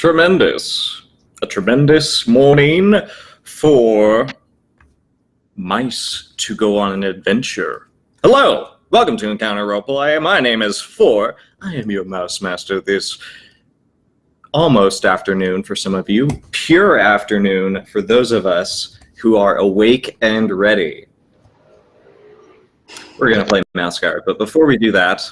Tremendous. A tremendous morning for mice to go on an adventure. Hello! Welcome to Encounter Roleplay. My name is Four. I am your mouse master this almost afternoon for some of you. Pure afternoon for those of us who are awake and ready. We're going to play Mouse Guard, but before we do that,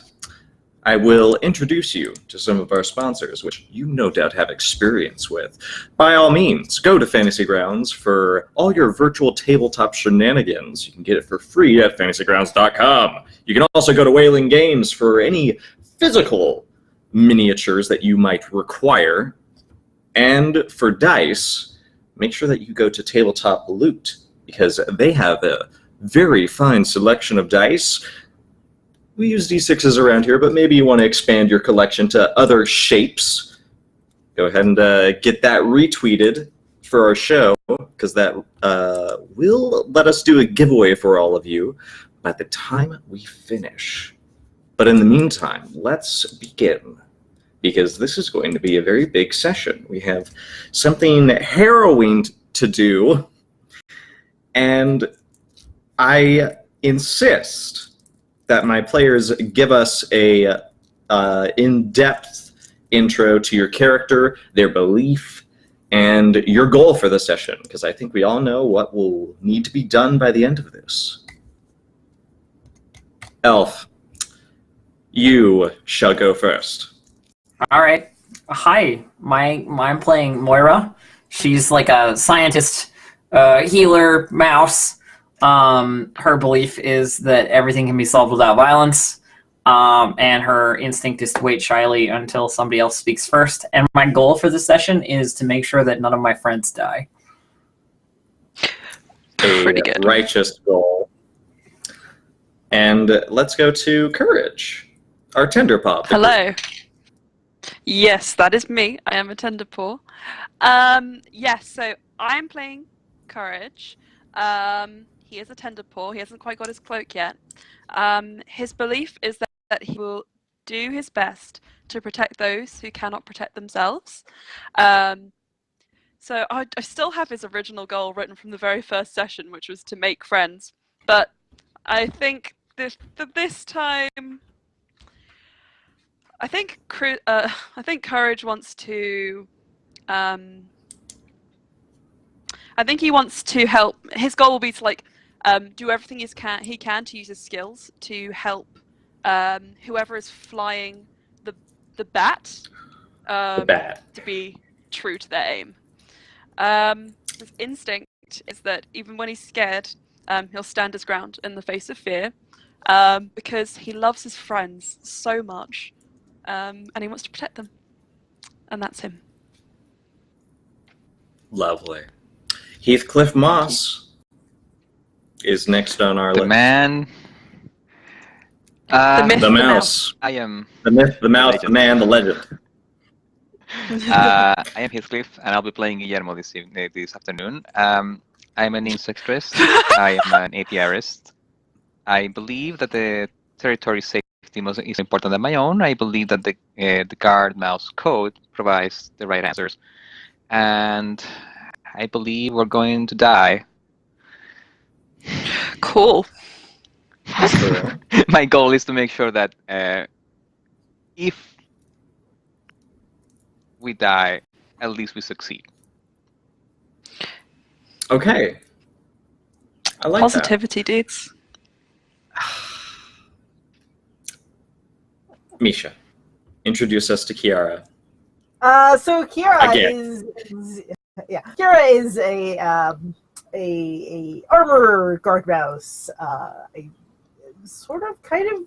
I will introduce you to some of our sponsors, which you no doubt have experience with. By all means, go to Fantasy Grounds for all your virtual tabletop shenanigans. You can get it for free at fantasygrounds.com. You can also go to Whaling Games for any physical miniatures that you might require. And for dice, make sure that you go to Tabletop Loot, because they have a very fine selection of dice. We use D6s around here, but maybe you want to expand your collection to other shapes. Go ahead and get that retweeted for our show, because that will let us do a giveaway for all of you by the time we finish. But in the meantime, let's begin, because this is going to be a very big session. We have something harrowing to do, and I insist that my players give us a in-depth intro to your character, their belief, and your goal for the session, because I think we all know what will need to be done by the end of this. Elf, you shall go first. All right. Hi, I'm playing Moira. She's like a scientist, healer, mouse. Her belief is that everything can be solved without violence, and her instinct is to wait shyly until somebody else speaks first. And my goal for this session is to make sure that none of my friends die. Pretty good. Righteous goal. And let's go to Courage, our tender paw. Hello. Yes, that is me. I am a tender paw. Yes, so I'm playing Courage. He is a tender paw. He hasn't quite got his cloak yet. His belief is that he will do his best to protect those who cannot protect themselves. So I still have his original goal written from the very first session, which was to make friends. But I think this time, I think Courage wants to. I think he wants to help. His goal will be to do everything he can to use his skills to help whoever is flying the bat, to be true to their aim. His instinct is that even when he's scared, he'll stand his ground in the face of fear, because he loves his friends so much, and he wants to protect them. And that's him. Lovely. Heathcliff Moss is next on our list. The man. The myth, the mouse. I am. The myth, the mouse, the man, the legend. I am Heathcliff, and I'll be playing Guillermo this afternoon. I'm an insectress. I am an apiarist. I believe that the territory safety is important than my own. I believe that the guard mouse code provides the right answers, and I believe we're going to die. Cool. My goal is to make sure that if we die, at least we succeed. Okay. I like Positivity, dudes. Misha, introduce us to Kiara. So Kiara Again. Kiara is a armor guard mouse, sort of kind of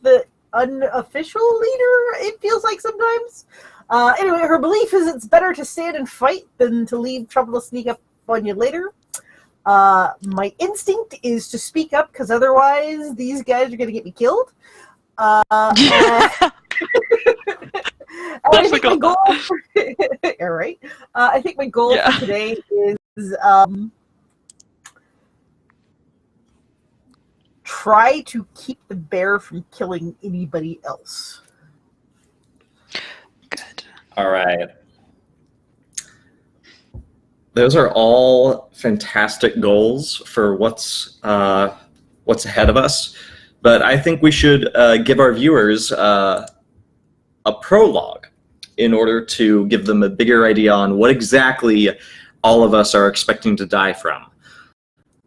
the unofficial leader, it feels like sometimes. Anyway, her belief is it's better to stand and fight than to leave trouble to sneak up on you later. My instinct is to speak up, because otherwise these guys are going to get me killed. I think my goal I think my goal for today is try to keep the bear from killing anybody else. Good. All right. those are all fantastic goals for what's ahead of us. But I think we should give our viewers a prologue in order to give them a bigger idea on what exactly all of us are expecting to die from.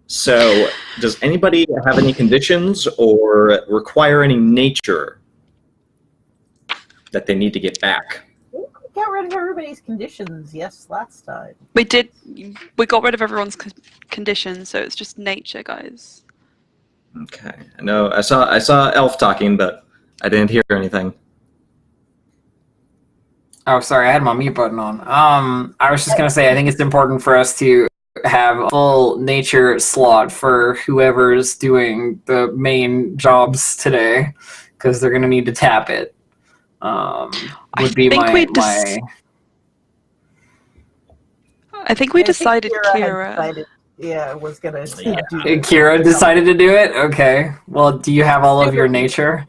So, does anybody have any conditions or require any nature that they need to get back? We got rid of everybody's conditions, yes, last time. We did. We got rid of everyone's conditions, so it's just nature, guys. Okay. I know I saw Elf talking, but I didn't hear anything. Oh, sorry, I had my mute button on. I was just gonna say, I think it's important for us to have a full nature slot for whoever's doing the main jobs today, because they're gonna need to tap it. I think we decided Kira. Was gonna do Kira decided to do it? Okay. Well, do you have all of your nature?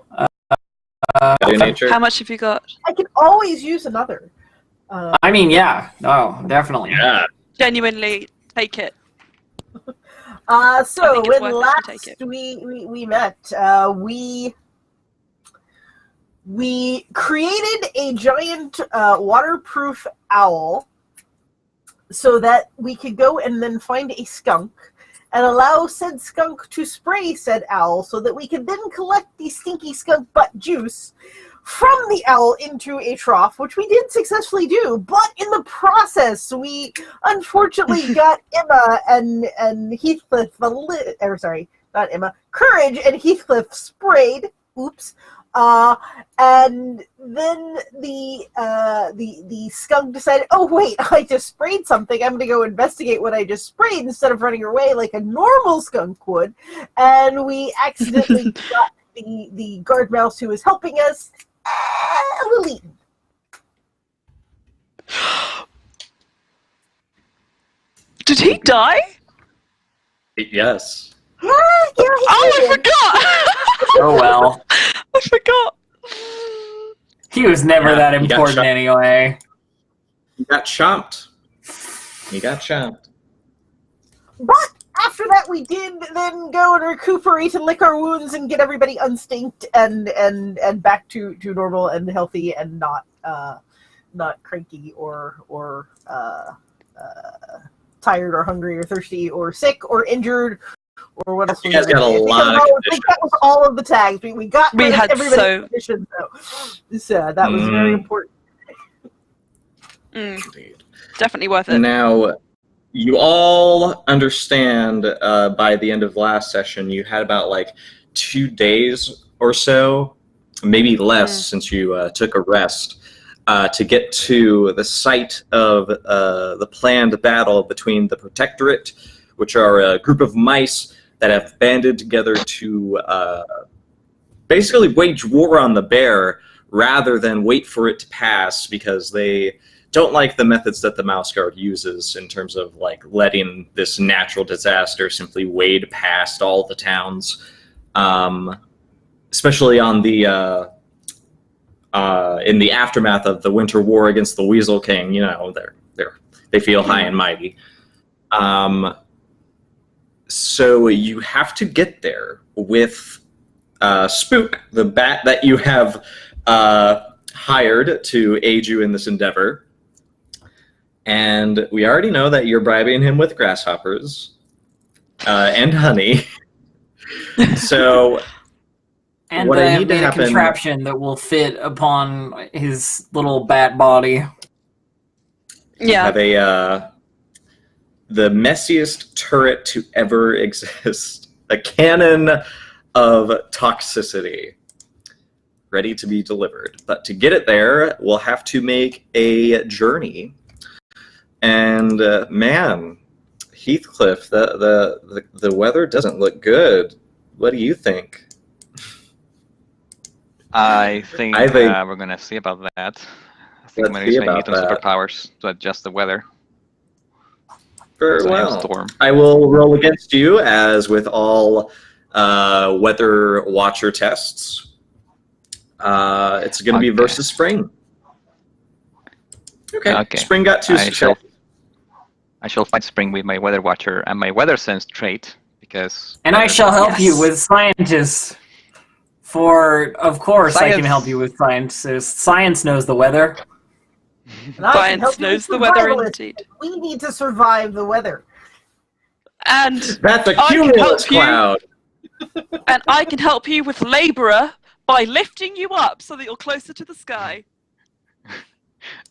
Nature? How much have you got? I can always use another. I mean, yeah. Oh, definitely. Yeah. Genuinely, take it. So think it's when worth it to last take it. we met, we created a giant waterproof owl so that we could go and then find a skunk and allow said skunk to spray said owl so that we could then collect the stinky skunk butt juice from the owl into a trough, which we did successfully do. But in the process, we unfortunately got Emma and Heathcliff, not Emma, Courage and Heathcliff sprayed. Oops. And then the skunk decided, oh wait, I just sprayed something. I'm gonna go investigate what I just sprayed instead of running away like a normal skunk would. And we accidentally got the guard mouse who was helping us a little eaten. Did he die? Yes. Yeah, he Oh, did. I forgot! Oh well. I forgot. He was never Yeah, that he got important shot. anyway. He got chomped. He got chomped. But after that, we did then go and recuperate and lick our wounds and get everybody unstinked and back to normal and healthy and not cranky or tired or hungry or thirsty or sick or injured or what else? You guys got a lot of I think that was all of the tags. We got We rid of had everybody's conditions, so that was very important. Indeed. Definitely worth it. Now, you all understand by the end of last session, you had about like 2 days or so, maybe less since you took a rest, to get to the site of the planned battle between the Protectorate, which are a group of mice that have banded together to basically wage war on the bear rather than wait for it to pass, because they don't like the methods that the Mouse Guard uses in terms of like letting this natural disaster simply wade past all the towns, especially on the in the aftermath of the Winter War against the Weasel King. You know, they feel high and mighty. So you have to get there with Spook, the bat that you have hired to aid you in this endeavor. And we already know that you're bribing him with grasshoppers and honey. So And what I then need to made a happen- contraption that will fit upon his little bat body. Yeah. have the messiest turret to ever exist. A cannon of toxicity ready to be delivered. But to get it there, we'll have to make a journey. And man, Heathcliff, the weather doesn't look good. What do you think? I think I think- we're gonna see about that. I think Let's maybe see we need about some that. superpowers to adjust the weather. Very It's a well. storm. I will roll against you, as with all weather watcher tests. It's going to be Okay. versus Spring. Okay. Okay. Spring got 2 I success. shall I shall find spring with my weather watcher and my weather sense trait because. And I shall help you Yes. with scientists. For, of course, I can Science. help you with scientists. Science knows the weather. And I can help Science you knows with the weather survival. indeed. We need to survive the weather. And That's a I can cumulus help you. cloud. and I can help you with labourer by lifting you up so that you're closer to the sky.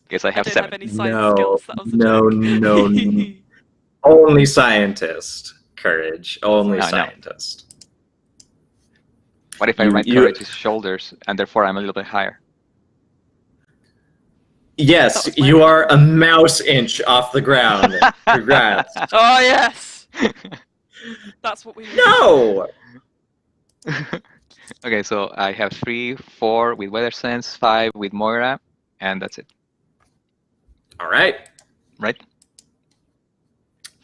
Guess I I have don't 7. have any science No, skills. That was a no, joke. no. Only scientist. Courage. Only No, no. scientist. What if I ride Courage's shoulders and therefore I'm a little bit higher? Yes, That was my you are a mouse inch off the ground. Congrats. Oh yes, that's what we need. No! Okay, so I have 3, 4 with weather sense, 5 with Moira, and that's it, All right. right?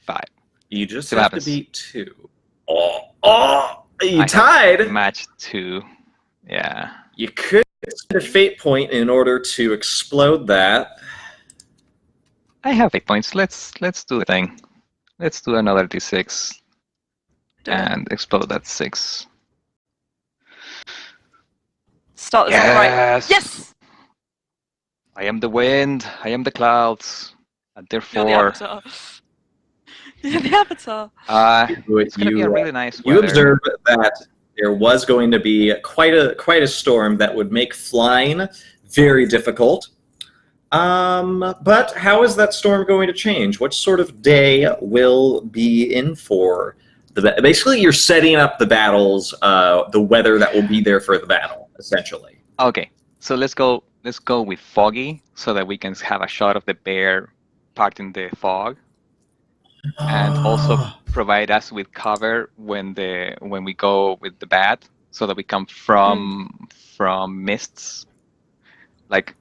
5. You just See what have to happens. beat 2. Oh! You I have tied! Match 2. Yeah. You could spend a fate point in order to explode that. I have 8 points. Let's do the thing. Let's do another d6 Do it. and explode that 6. Start this off right. Yes. Yes. I am the wind. I am the clouds. And You're the therefore, avatar. You're the avatar. it's gonna be a really nice You weather. observe that there was going to be quite a storm that would make flying very difficult. But how is that storm going to change? What sort of day will be in for basically you're setting up the battles, the weather that will be there for the battle, essentially. Okay, so let's go with foggy so that we can have a shot of the bear parting the fog, and also provide us with cover when we go with the bat, so that we come from mists, like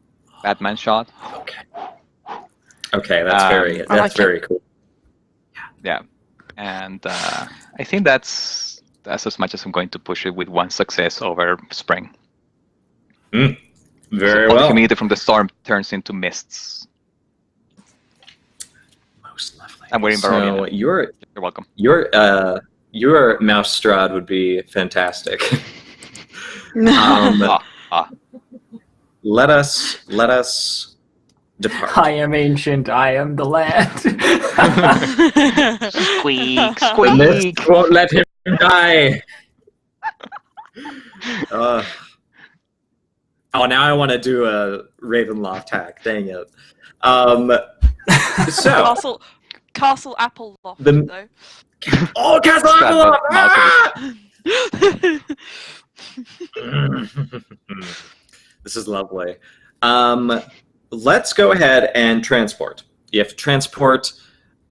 Batman shot. Okay, that's like very cool. Yeah, and I think that's as much as I'm going to push it with 1 success over spring. Very All the well. humidity from the storm turns into mists. Most lovely. I'm wearing So Barovia. you're welcome. your mouse strad would be fantastic. Let us depart. I am ancient, I am the land. Squeak, The mist won't let him die. Now I want to do a Ravenloft hack. Dang it. So Castle Apple Loft, The- though. Castle Grab Apple! that This is lovely. Let's go ahead and transport. You have to transport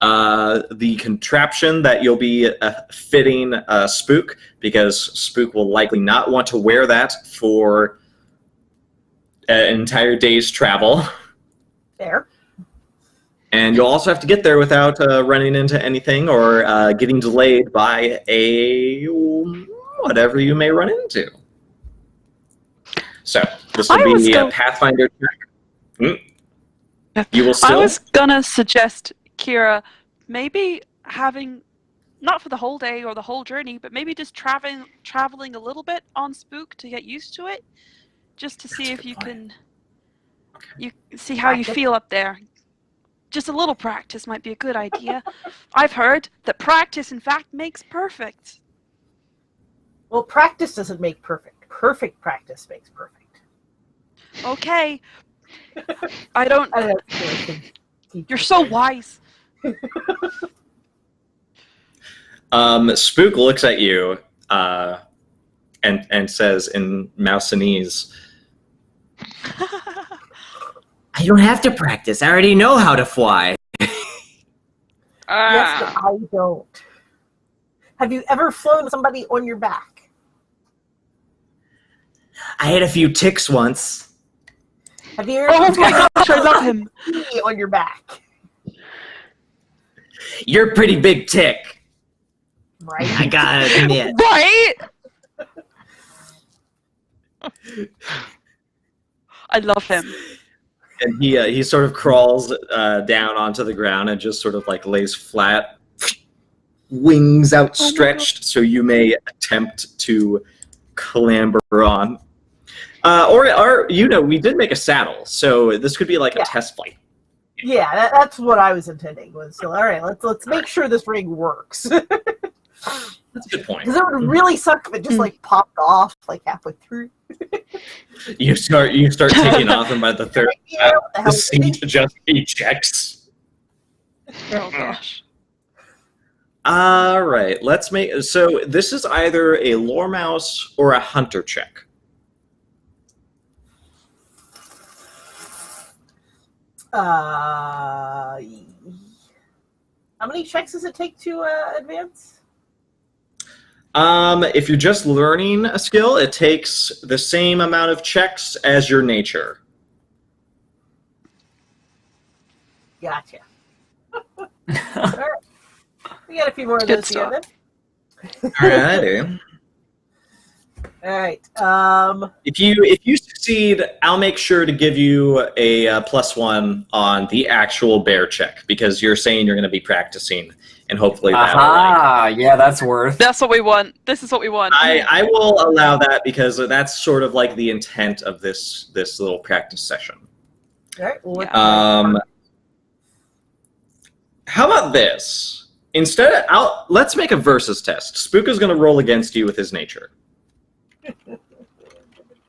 the contraption that you'll be fitting Spook, because Spook will likely not want to wear that for an entire day's travel. There. And you'll also have to get there without running into anything or getting delayed by whatever you may run into. So this will be a Pathfinder check. You will still. I was gonna suggest, Kira, maybe having, not for the whole day or the whole journey, but maybe just traveling a little bit on Spook to get used to it, just to see if you can, you see how you feel up there. Just a little practice might be a good idea. I've heard that practice, in fact, makes perfect. Well, practice doesn't make perfect. Perfect practice makes perfect. Okay. I don't. I don't know. You're so wise. Spook looks at you and says in Mousinese, I don't have to practice. I already know how to fly. Yes, but I don't. Have you ever flown somebody on your back? I had a few ticks once. Have you ever Oh my gosh, I love him. somebody on your back? You're a pretty big tick. Right? I gotta admit. Right? I love him. And he sort of crawls down onto the ground and just sort of like lays flat, wings outstretched, so you may attempt to clamber on. Or we did make a saddle, so this could be like a test flight. Yeah, that's what I was intending. Was all right. Let's make sure this ring works. That's a good point. Because it would really suck if it just like popped off like halfway through. You start taking off, and by the third, the seat just ejects. Oh gosh. All right, let's make. So this is either a lore mouse or a hunter check. How many checks does it take to advance? If you're just learning a skill, it takes the same amount of checks as your nature. Gotcha. All right. We got a few more of Good those together. Alrighty. All right. If you succeed, I'll make sure to give you a +1 on the actual bear check, because you're saying you're going to be practicing, and hopefully that'll yeah, that's worth. That's what we want. This is what we want. I will allow that, because that's sort of like the intent of this little practice session. All right. Well, How about this? Instead, let's make a versus test. Spook is going to roll against you with his nature.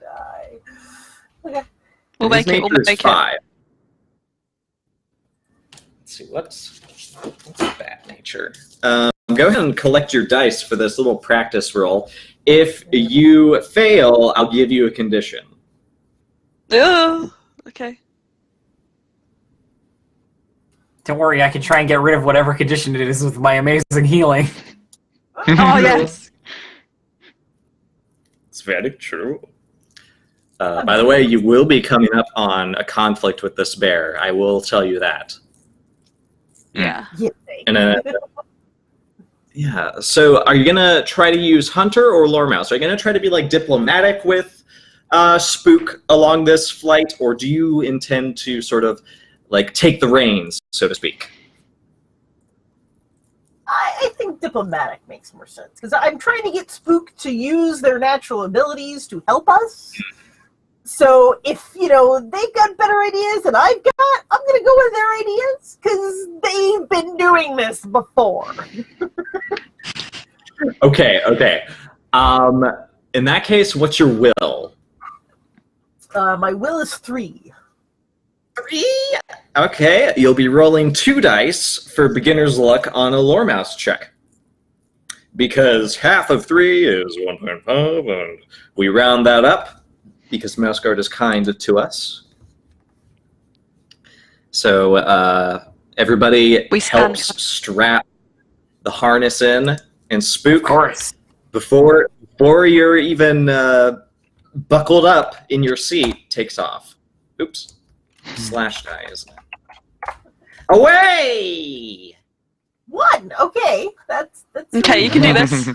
die. Okay. We'll His make it. We'll nature is make it. 5. Let's see, what's bad nature? Go ahead and collect your dice for this little practice roll. If you fail, I'll give you a condition. Ugh. Okay. Don't worry, I can try and get rid of whatever condition it is with my amazing healing. Oh yes. It's very true. By the way, you will be coming up on a conflict with this bear. I will tell you that. Yeah. And yeah. So, are you gonna try to use hunter or lore mouse? Are you gonna try to be like diplomatic with Spook along this flight, or do you intend to sort of like take the reins, so to speak? I think diplomatic makes more sense, because I'm trying to get Spook to use their natural abilities to help us. So if, they've got better ideas than I've got, I'm going to go with their ideas, because they've been doing this before. Okay. In that case, what's your will? My will is 3. 3? Okay, you'll be rolling 2 dice for beginner's luck on a lore mouse check. Because half of 3 is 1.5, and we round that up because Mouseguard is kind to us. So everybody helps strap the harness in, and Spook, Of course. before you're even buckled up in your seat, takes off. Oops. Slash die, isn't it? Away! 1. Okay, that's Okay, you can do this.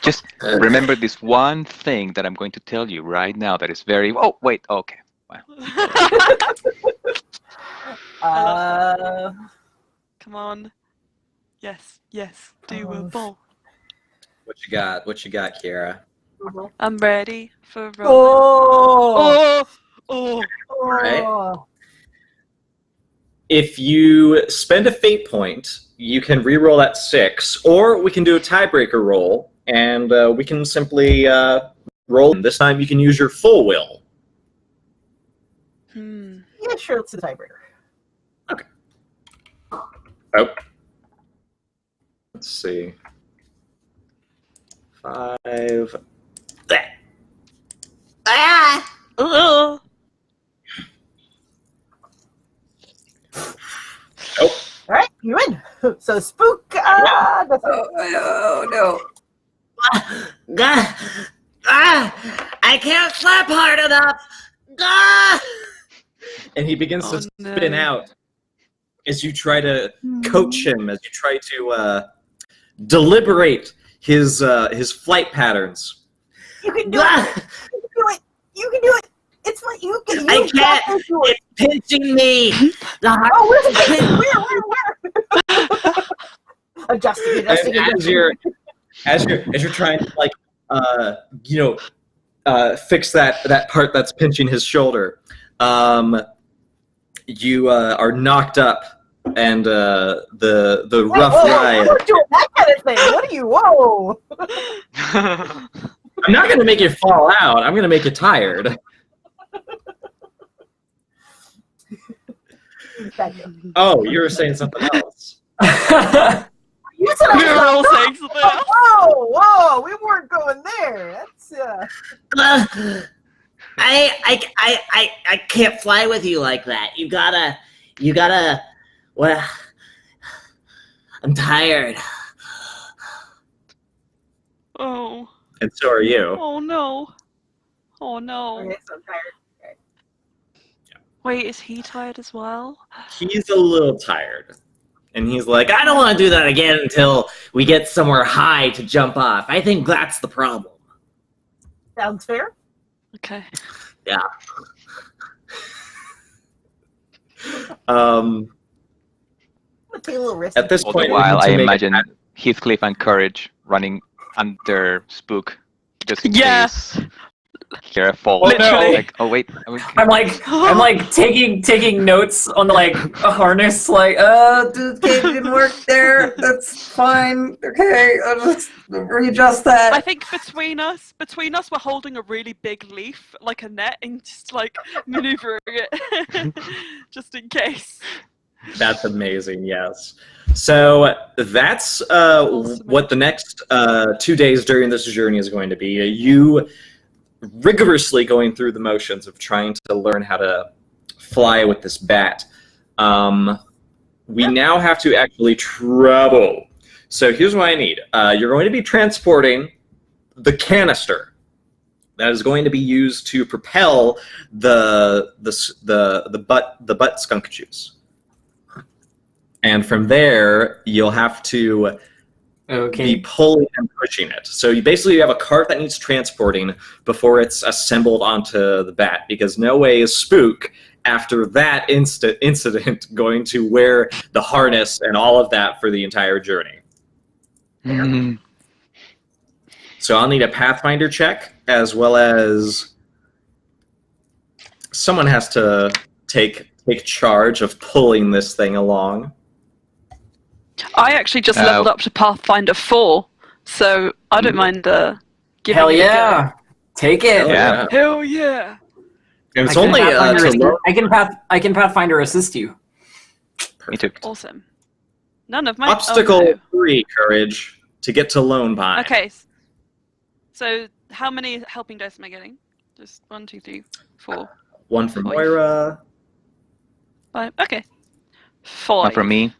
Just remember this one thing that I'm going to tell you right now that is very... Oh, wait, okay. Wow. Come on. Yes, doable. What you got, Kiara? I'm ready for rolling. Oh! Right. If you spend a fate point, you can re-roll at 6, or we can do a tiebreaker roll, and we can simply roll. This time you can use your full will. Yeah, sure, it's a tiebreaker. Okay. Oh. Let's see. 5. Ugh. Oh. All right, you win. So Spook. Oh no! I can't slap hard enough. And he begins to spin out as you try to coach him, as you try to deliberate his flight patterns. You can do it. You can do it. You can do it. It's fine. I can't. It's pinching me. The heart. Oh, where's it? Where? Adjusting. As you're trying to fix that part that's pinching his shoulder, you are knocked up, and the rough ride. We're doing that kind of thing. What are you? Whoa! I'm not going to make you fall out. I'm going to make you tired. Thank you. Oh, you were saying something else. You said We were all saying something else. Whoa! We weren't going there. That's I can't fly with you like that. You gotta. Well, I'm tired. Oh. And so are you. Oh no. Oh no. Okay, so I'm tired. Okay. Wait, is he tired as well? He's a little tired. And he's like, I don't want to do that again until we get somewhere high to jump off. I think that's the problem. Sounds fair. Okay. Yeah. Take a little risk. At this All the point, while, I you need to make imagine Heathcliff and Courage running under Spook, just in Yeah. case hear a fall. Literally. Like, oh wait, I'm like taking notes on the like a harness. Like, dude, it didn't work there. That's fine. Okay, I'll just readjust I that. think between us, we're holding a really big leaf, like a net, and just like maneuvering it, just in case. That's amazing, yes. So that's what the next 2 days during this journey is going to be. You rigorously going through the motions of trying to learn how to fly with this bat. We now have to actually travel. So here's what I need. You're going to be transporting the canister that is going to be used to propel the butt skunk juice. And from there, you'll have to be pulling and pushing it. So you basically have a cart that needs transporting before it's assembled onto the bat, because no way is Spook, after that incident, going to wear the harness and all of that for the entire journey. Mm. So I'll need a Pathfinder check, as well as someone has to take charge of pulling this thing along. I actually just leveled up to Pathfinder 4, so I don't mind giving Hell it yeah, take it. Yeah. a go. Hell yeah! And it's I can only Pathfinder to low. I can Pathfinder assist you. Me too. Awesome. None of my Obstacle oh, 3, Courage, to get to Lone Pine. no. Okay. So how many helping dice am I getting? Just 1, 2, 3, 4, One from 5. Moira. 5. Okay. 5. One from me.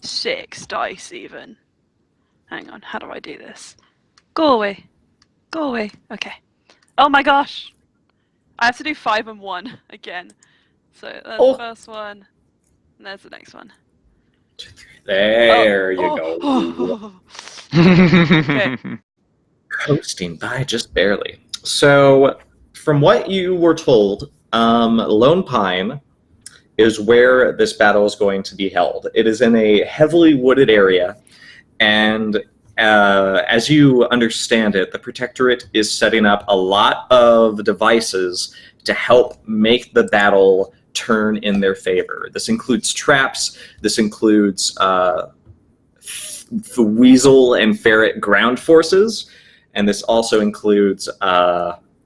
6 dice even. Hang on, how do I do this? Go away. Go away. Okay. Oh my gosh. I have to do 5 and 1 again. So that's the first one. And there's the next one. There you Oh, go. oh. Okay. Coasting by just barely. So, from what you were told, Lone Pine is where this battle is going to be held. It is in a heavily wooded area, and as you understand it, the Protectorate is setting up a lot of devices to help make the battle turn in their favor. This includes traps, this includes the weasel and ferret ground forces, and this also includes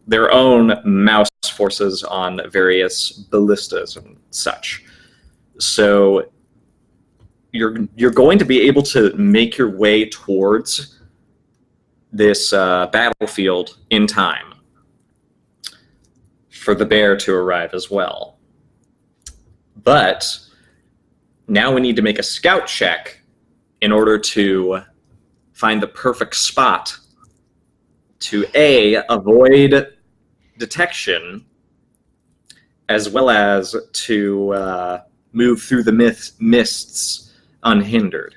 their own mouse forces on various ballistas and such. So you're going to be able to make your way towards this battlefield in time for the bear to arrive as well. But now we need to make a scout check in order to find the perfect spot to avoid detection, as well as to move through the mists unhindered.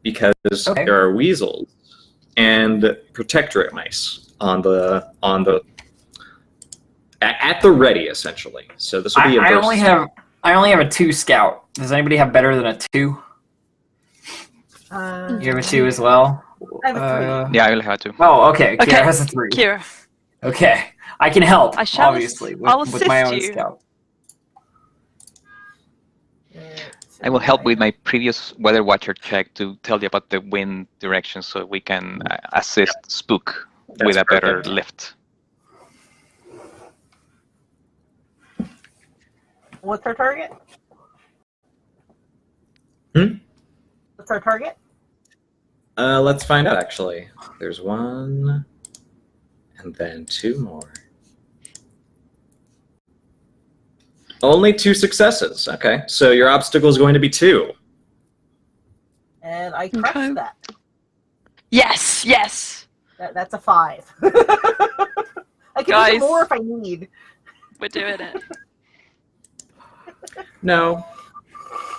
Because there are weasels and protectorate mice on the at the ready, essentially. So this will be a I burst. I only have a 2 scout. Does anybody have better than a 2? You have a 2 as well? I have a 3. Yeah, I will have to. Oh, okay. Okay. Kira has a 3. Kira, Okay. I can help, I shall obviously, I'll with my assist own you. scout. I will help with my previous weather watcher check to tell you about the wind direction so we can assist Spook with a better perfect. lift. What's our target? What's our target? Let's find out, actually. There's 1, and then 2 more. Only 2 successes. Okay, so your obstacle is going to be 2. And I crushed Okay. that. Yes, yes. That's a 5. I can Guys. do more if I need. We're doing it. No,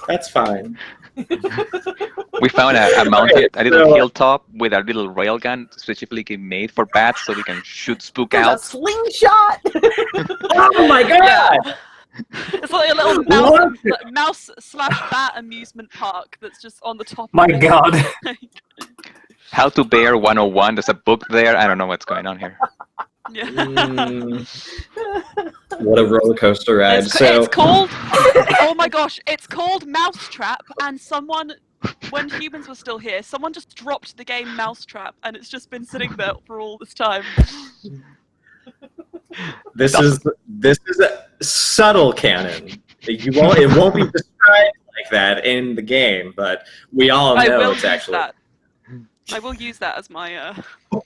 that's fine. We found a mountain, Okay, a little so- hilltop with a little railgun specifically made for bats so we can shoot Spook There's out. a slingshot! Oh my god! It's like a little mouse/bat amusement park that's just on the top. My of it. god. How to Bear 101. There's a book there. I don't know what's going on here. Yeah. What a roller coaster ride. It's called. Oh my gosh! It's called Mousetrap, and someone, when humans were still here, someone just dropped the game Mousetrap, and it's just been sitting there for all this time. This is a subtle canon. It won't be described like that in the game, but we all I know will it's use actually. that. I will use that as my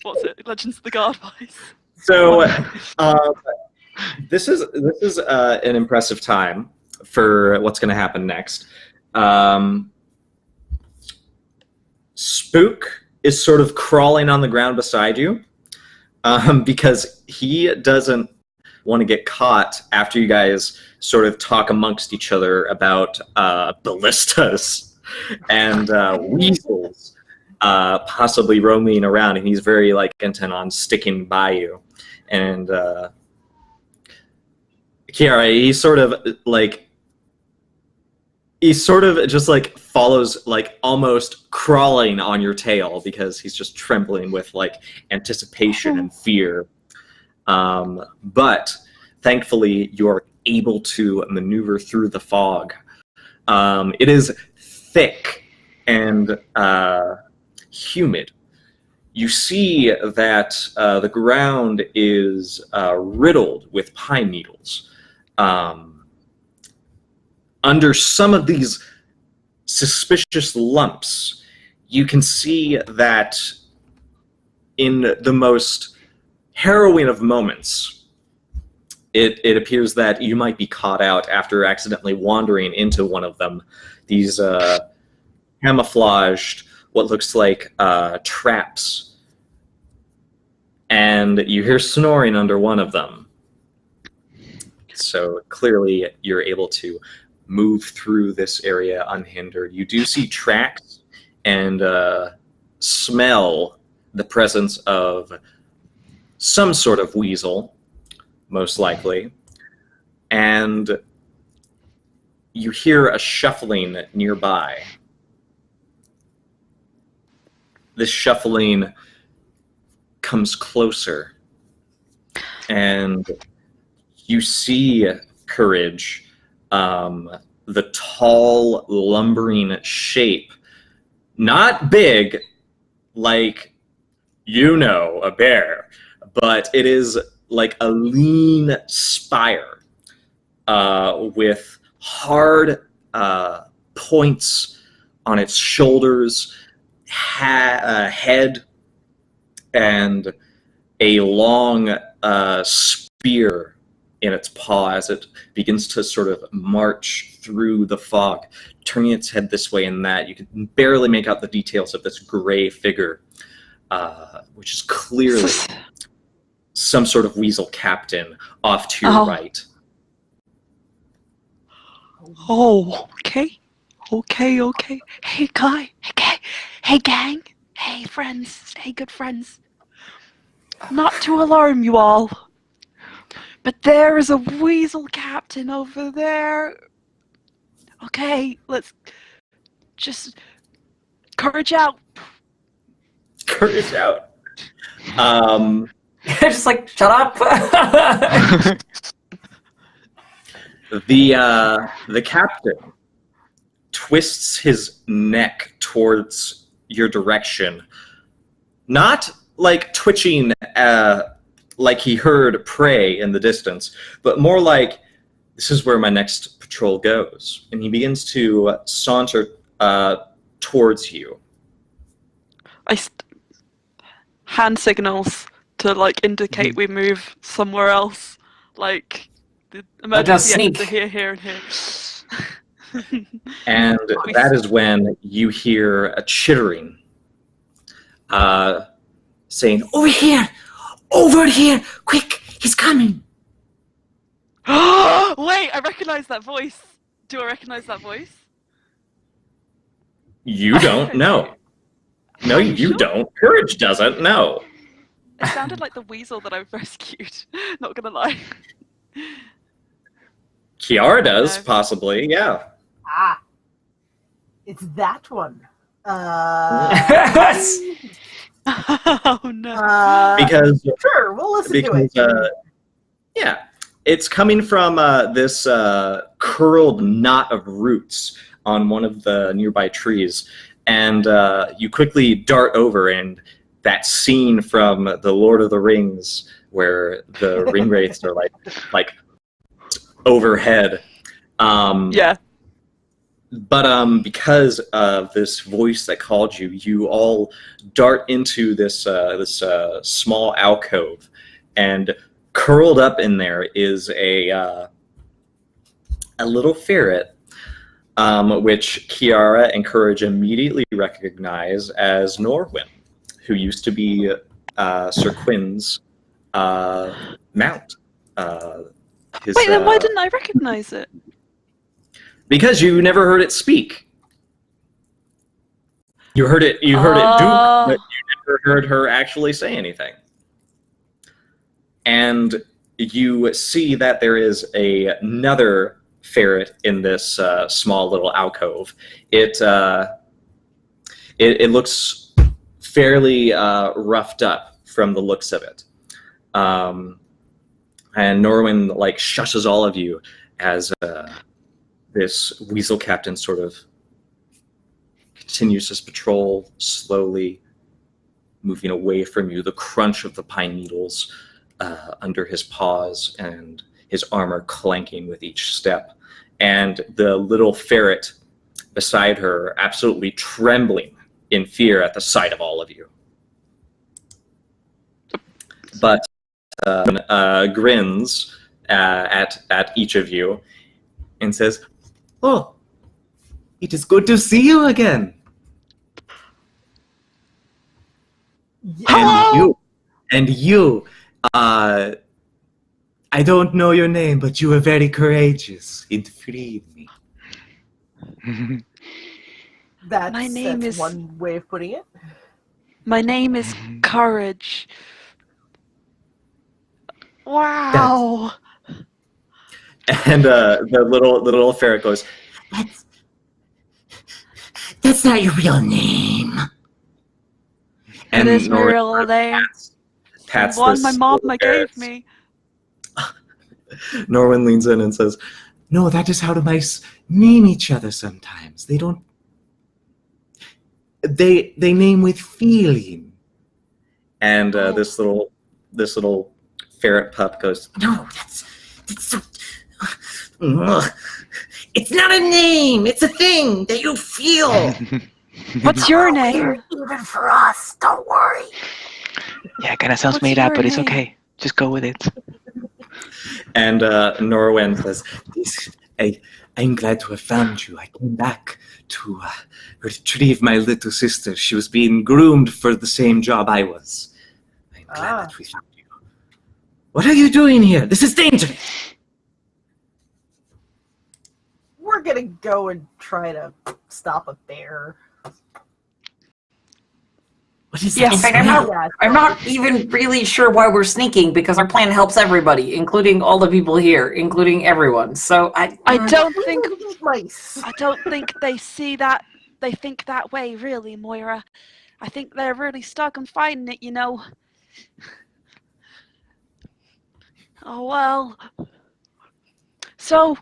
what's it? Legends of the Guard voice. So, this is an impressive time for what's going to happen next. Spook is sort of crawling on the ground beside you because he doesn't want to get caught after you guys sort of talk amongst each other about ballistas and weasels possibly roaming around, and he's very intent on sticking by you. And Kiara, he sort of just follows, almost crawling on your tail because he's just trembling with anticipation and fear. But thankfully, you're able to maneuver through the fog. It is thick and humid. You see that the ground is riddled with pine needles. Under some of these suspicious lumps, you can see that in the most harrowing of moments, it appears that you might be caught out after accidentally wandering into one of them. These camouflaged, what looks like traps. And you hear snoring under one of them. So clearly you're able to move through this area unhindered. You do see tracks and smell the presence of some sort of weasel, most likely. And you hear a shuffling nearby. This shuffling comes closer, and you see Courage, the tall, lumbering shape, not big like a bear, but it is like a lean spire with hard points on its shoulders, head, and a long spear in its paw as it begins to sort of march through the fog, turning its head this way and that. You can barely make out the details of this gray figure, which is clearly some sort of weasel captain off to your right. Oh, okay. Hey, guy. Hey, gang. Hey, friends. Hey, good friends. Not to alarm you all, But there is a weasel captain over there. Okay, let's just courage out. Courage out. Just like, shut up. The captain twists his neck towards your direction, not like twitching like he heard prey in the distance, but more like, this is where my next patrol goes. And he begins to saunter towards you. Hand signals to like indicate we move somewhere else. Like the emergency exits are here, here, and here. And that is when you hear a chittering, saying, Over here! Over here! Quick! He's coming! Wait, I recognize that voice. Do I recognize that voice? You don't know. No, you don't. Courage doesn't. No. It sounded like the weasel that I've rescued. Not gonna lie. Kiara does, No. possibly, yeah. Ah, it's that one. Oh no. Because Sure, we'll listen to it. yeah, it's coming from this curled knot of roots on one of the nearby trees, and you quickly dart over, and that scene from The Lord of the Rings where the ring wraiths are like overhead. Yeah. But because of this voice that called you, you all dart into this small alcove, and curled up in there is a little ferret, which Kiara and Courage immediately recognize as Norwin, who used to be Sir Quinn's mount. Wait, then why didn't I recognize it? Because you never heard it speak. You heard it duke, but you never heard her actually say anything. And you see that there is another ferret in this small little alcove. It looks fairly roughed up from the looks of it. And Norwin shushes all of you as this weasel captain sort of continues his patrol, slowly moving away from you, the crunch of the pine needles under his paws and his armor clanking with each step. And the little ferret beside her absolutely trembling in fear at the sight of all of you. But grins at each of you and says, "Oh, it is good to see you again." Hello! And you, I don't know your name, but you were very courageous. It freed me. That's My name is- one way of putting it. My name is Courage. Wow. And the little ferret goes, That's not your real name. and It is my Norwin real name. pats The one this my mom little gave ferret. me. Norwin leans in and says, No, that is how the mice name each other sometimes. They don't. They name with feeling. and this little ferret pup goes, No, that's so. Ugh. It's not a name. It's a thing that you feel. What's your name? Even for us, don't worry. Yeah, kind of sounds What's made up, your but it's name? okay. Just go with it. and Norwin says, I'm glad to have found you. I came back to retrieve my little sister. She was being groomed for the same job I was. I'm glad that we found you. What are you doing here? This is dangerous. We're gonna go and try to stop a bear. What is Yes. In that? fact, smell? I'm not even really sure why we're sneaking, because our plan helps everybody, including all the people here, including everyone. So I mm, don't We think don't eat mice. I don't think they see that. They think that way, really, Moira. I think they're really stuck on fighting it, you know. Oh well. So,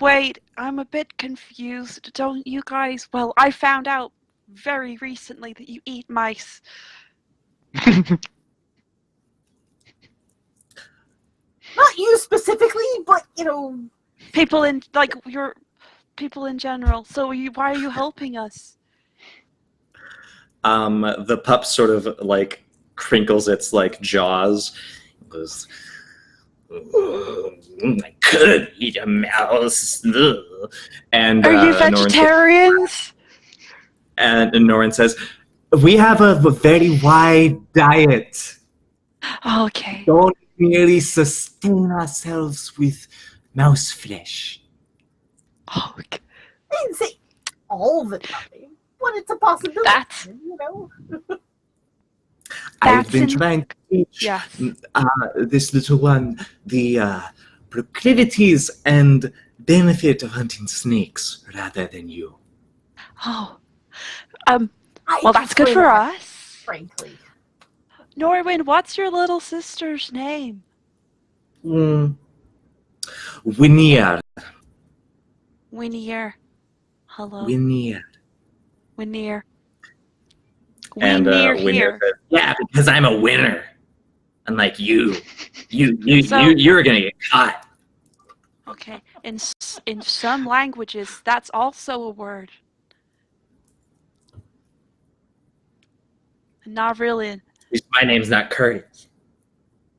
wait, I'm a bit confused. Don't you guys? Well, I found out very recently that you eat mice. Not you specifically, but People in your people in general. So why are you helping us? The pup sort of like crinkles its like jaws. It goes, I could eat a mouse. Ugh." And Are you Norrin vegetarians? and Norrin says, We have a very wide diet. Okay. Don't merely sustain ourselves with mouse flesh. Okay. I didn't say all the time, but it's a possibility. That's- I've That's been in- trying to teach Yes. this little one the proclivities and benefit of hunting snakes rather than you. Oh. I Well, that's good prefer for that, us. frankly. Norwin, what's your little sister's name? Winier. Winnier. Hello. Winier. Winnier. and Winnier Winnier here. says, Yeah, because I'm a winner. Unlike you. You're gonna get caught. Okay. In some languages, that's also a word. Not really. At least my name's not Curtis.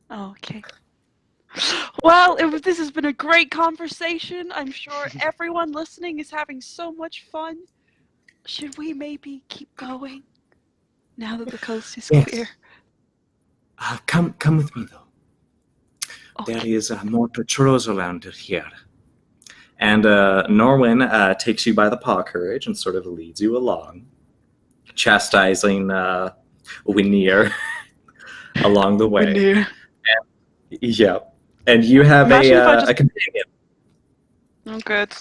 Oh, okay. Well, this has been a great conversation. I'm sure everyone listening is having so much fun. Should we maybe keep going now that the coast is Yes. clear? Come with me though. There Okay. is more patrols around here. and Norwin takes you by the paw courage and sort of leads you along, chastising Winnier along the way. Winnier. Yeah, and you have Imagine if I a just- companion Oh, good.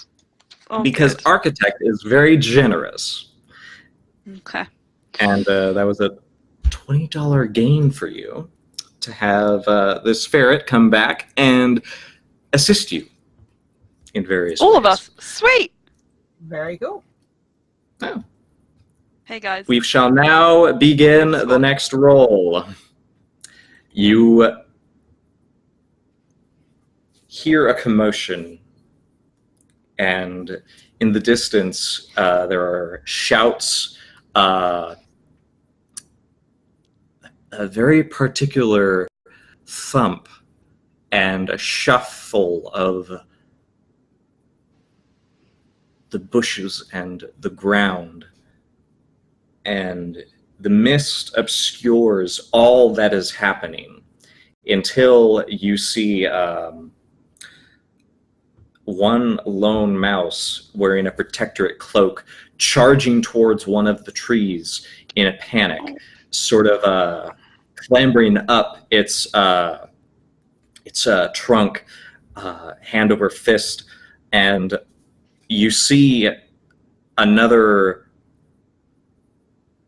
Oh, because good. Architect is very generous, Okay. and that was a $20 gain for you to have this ferret come back and assist you in various All ways. of us. Sweet. Very cool. Hey guys. We shall now begin the next roll. You hear a commotion, and in the distance, there are shouts, a very particular thump, and a shuffle of the bushes and the ground. And the mist obscures all that is happening until you see one lone mouse wearing a protectorate cloak charging towards one of the trees in a panic, sort of clambering up its trunk, hand over fist, and you see another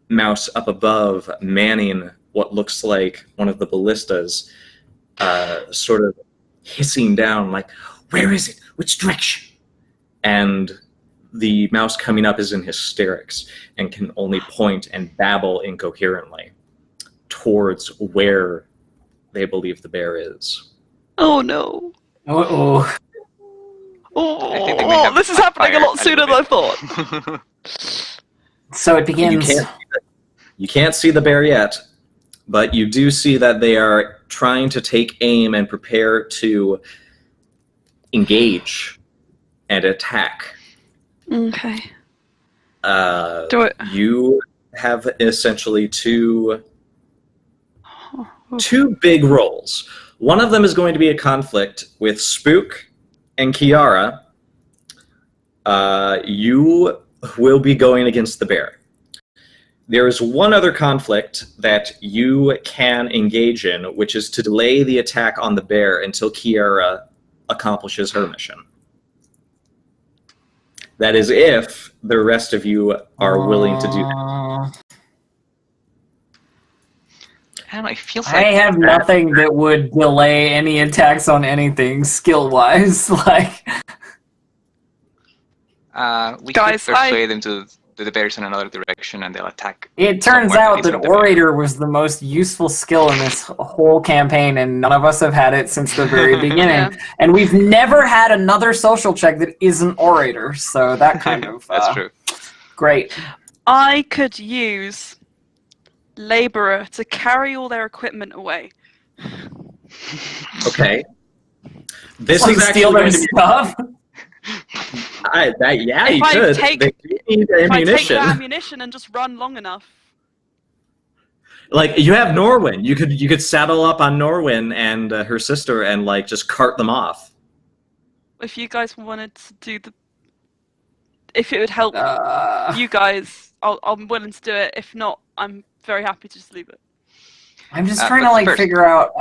mouse up above manning what looks like one of the ballistas, sort of hissing down like, where is it? Which direction? And the mouse coming up is in hysterics and can only point and babble incoherently towards where they believe the bear is. Oh no. Uh-oh. I think they may Oh, have this is happening a lot backfired sooner than I little thought. bit. So it begins. You can't see the bear yet, but you do see that they are trying to take aim and prepare to engage and attack. Okay. Uh, Do it. You have essentially two big roles. One of them is going to be a conflict with Spook and Kiara. You will be going against the bear. There is one other conflict that you can engage in, which is to delay the attack on the bear until Kiara accomplishes her mission. That is if the rest of you are willing to do that. I don't know, it feels like... I have nothing that would delay any attacks on anything skill-wise. Like, we Guys, could persuade them to do the bears in another direction and they'll attack. it turns somewhere out that facing the bear. Orator was the most useful skill in this whole campaign, and none of us have had it since the very beginning. Yeah. And we've never had another social check that isn't Orator, so that kind of... That's true. Great. I could use Laborer to carry all their equipment away. Okay. This Like is steal actually their going to be... stuff? Yeah, If you I could. take- They do need If I take ammunition. the ammunition and just run long enough. Like, you have Norwin. You could saddle up on Norwin and her sister and like just cart them off. If you guys wanted to do the... If it would help you guys, I'm willing to do it. If not, I'm very happy to just leave it. I'm just But trying to, like, first- figure out...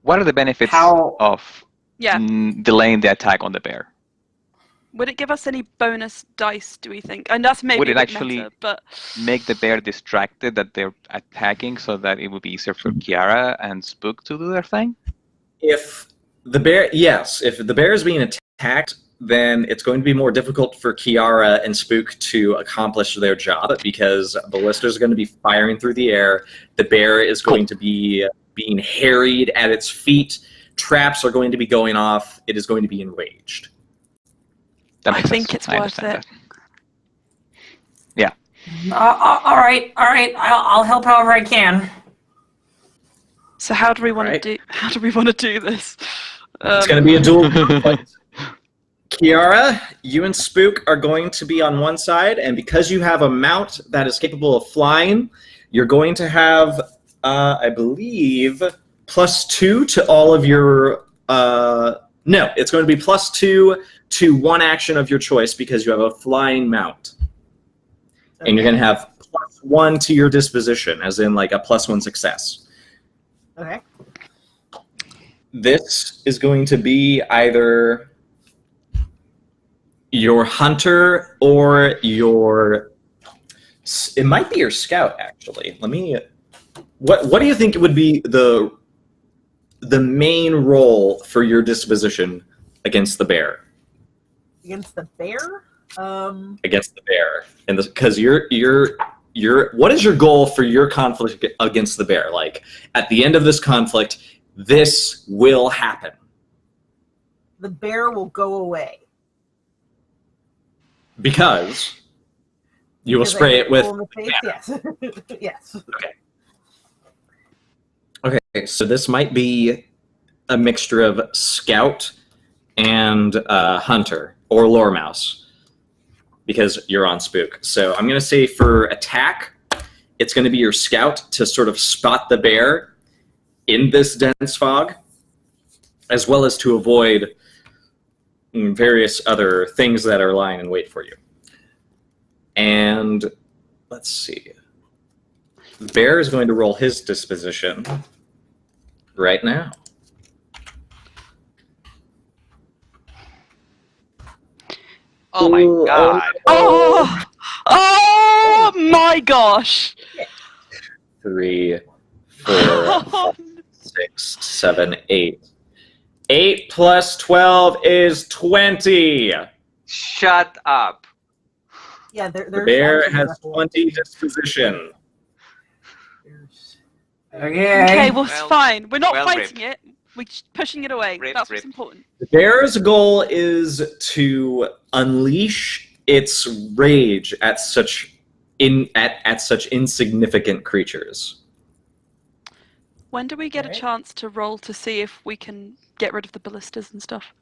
What are the benefits How- of Yeah. delaying the attack on the bear? Would it give us any bonus dice, do we think? And that's maybe Would it a bit actually meta, but Make the bear distracted that they're attacking so that it would be easier for Kiara and Spook to do their thing? If the bear is being attacked, then it's going to be more difficult for Kiara and Spook to accomplish their job because ballistas are going to be firing through the air. The bear is going to be being harried at its feet. Traps are going to be going off. It is going to be enraged. That I makes think sense. it's I worth understand it. that. all right. I'll help however I can. So how do we want Right. to do? How do we want to do this? It's going to be a duel. Kiara, you and Spook are going to be on one side, and because you have a mount that is capable of flying, you're going to have, I believe, +2 to all of your... no, it's going to be +2 to one action of your choice because you have a flying mount. And you're going to have +1 to your disposition, as in like a +1 success. Okay. This is going to be either your hunter or your... It might be your scout, actually. Let me... What do you think would be the main role for your disposition against the bear? Against the bear? Against the bear, and because you're what is your goal for your conflict against the bear? Like at the end of this conflict, this will happen. The bear will go away. Because you will Because I spray hit it with... full in the face? Yes. Yes. Okay, so this might be a mixture of scout and hunter or lore mouse because you're on Spook. So I'm going to say for attack, it's going to be your scout to sort of spot the bear in this dense fog, as well as to avoid various other things that are lying in wait for you. And let's see. The bear is going to roll his disposition right now. Oh my Ooh, god. Oh my gosh! 3, 4, 6, 7, 8. 8 plus 12 is 20. Shut up. Yeah, The there's bear actually has nothing. 20 disposition. Okay, well, Well- it's fine. We're not well fighting it. We're just pushing it away. Rip, That's rip. what's important. The bear's goal is to unleash its rage at such insignificant creatures. When do we get Alright. a chance to roll to see if we can get rid of the ballistas and stuff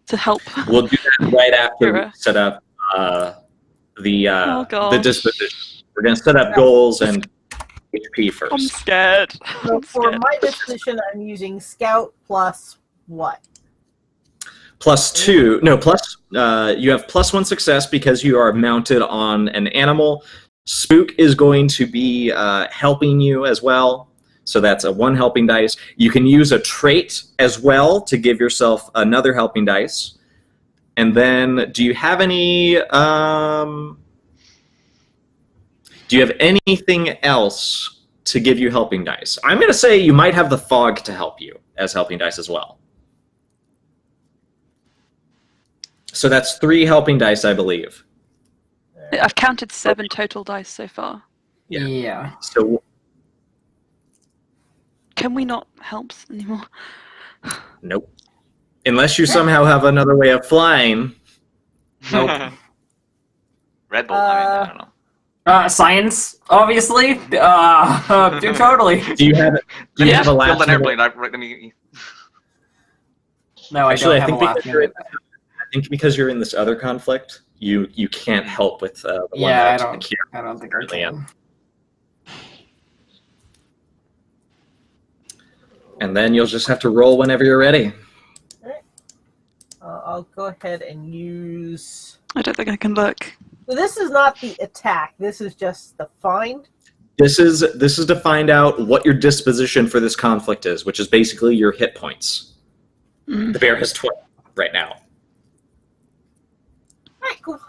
to help? We'll do that right after we Sure. set up the Oh, gosh. disposition. We're going to set up goals and HP first. I'm scared. So I'm for scared. my disposition, I'm using scout plus what? +2. No, plus. You have +1 success because you are mounted on an animal. Spook is going to be helping you as well. So that's a 1 helping dice. You can use a trait as well to give yourself another helping dice. And then, do you have any? Do you have anything else to give you helping dice? I'm going to say you might have the fog to help you as helping dice as well. So that's 3 helping dice, I believe. I've counted 7 total dice so far. Yeah. So Can we not help anymore? nope. Unless you somehow have another way of flying. Nope. Red Bull. I don't know. Science, obviously. Totally. Do you have a Build last an airplane. minute? No, Actually, I don't have a last minute. I think because you're in this other conflict, you can't help with the one Yeah, that I don't think I currently in. can. And then you'll just have to roll whenever you're ready. I'll go ahead and use... I don't think I can look. So this is not the attack. This is just the find. This is to find out what your disposition for this conflict is, which is basically your hit points. The bear has 12 right now. All right, cool.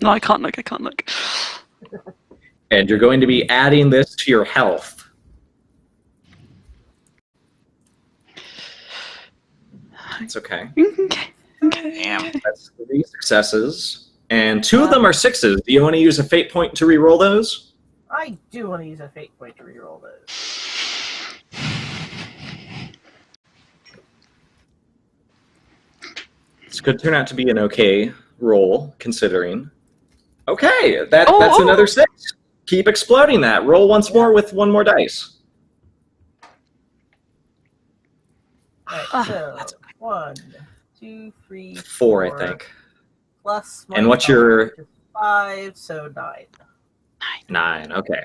No, I can't look. And you're going to be adding this to your health. It's okay. Okay. Damn. That's 3 successes. And 2 of them are 6s. Do you want to use a fate point to re-roll those? I do want to use a fate point to reroll those. This could turn out to be an okay roll, considering. Okay, that's another 6. Keep exploding that. Roll once more with 1 more dice. All right, so 1, 2, 3, 4, I think. Plus my And what's your... 5, so 9. 9, okay.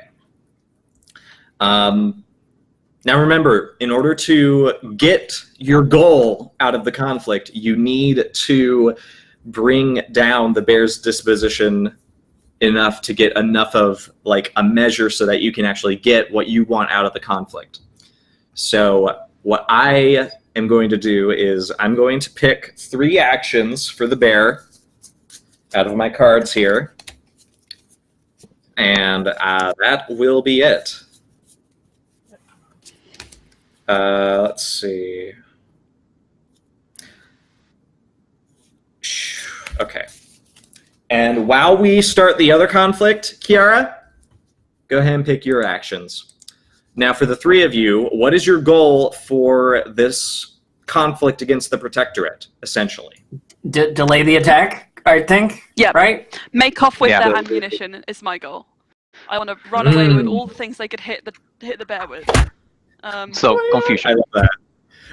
Now remember, in order to get your goal out of the conflict, you need to bring down the bear's disposition enough to get enough of like a measure so that you can actually get what you want out of the conflict. So what I am going to do is I'm going to pick 3 actions for the bear out of my cards here. And that will be it. Let's see. Okay. And while we start the other conflict, Kiara, go ahead and pick your actions. Now, for the 3 of you, what is your goal for this conflict against the Protectorate, essentially? Delay the attack, I think. Yeah. Right? Make off with Yeah. their ammunition is my goal. I want to run away with all the things they could hit the bear with. So I confusion. love that.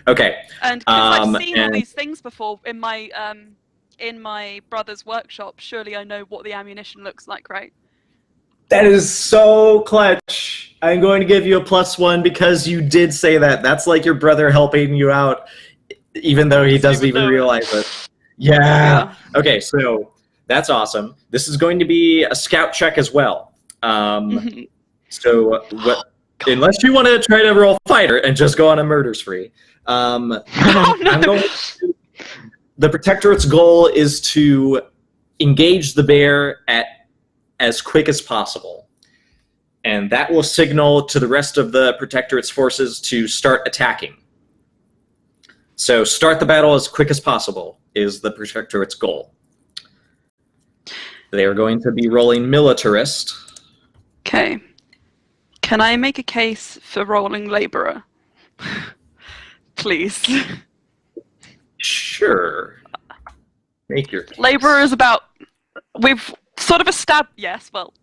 Okay. And because I've seen all and- these things before in my brother's workshop, surely I know what the ammunition looks like, right? That is so clutch. I'm going to give you a +1 because you did say that. That's like your brother helping you out, even though he doesn't even realize it. Yeah. Okay, so that's awesome. This is going to be a scout check as well. So unless you want to try to roll fighter and just go on a murder spree, I'm going to, the Protectorate's goal is to engage the bear at as quick as possible. And that will signal to the rest of the Protectorate's forces to start attacking. So start the battle as quick as possible is the Protectorate's goal. They are going to be rolling militarist. Okay. Can I make a case for rolling laborer? Please. Sure. Make your case. Laborer is about... We've sort of established... Yes, well,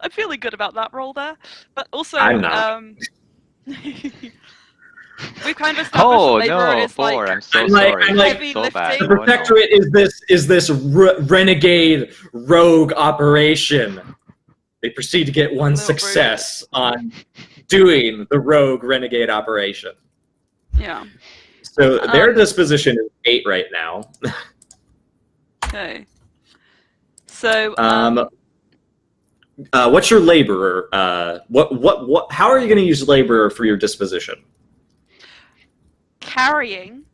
I'm feeling good about that roll there. But also... I'm not. We've kind of established Oh that laborer no, is 4! like... I'm so I'm like- sorry. I'm like- Heavy so bad. lifting. The Oh, no. Protectorate is this renegade rogue operation. They proceed to get one Little success on doing the rogue renegade operation. Yeah. So their disposition is 8 right now. Okay. So. What's your laborer? What? How are you going to use laborer for your disposition? Carrying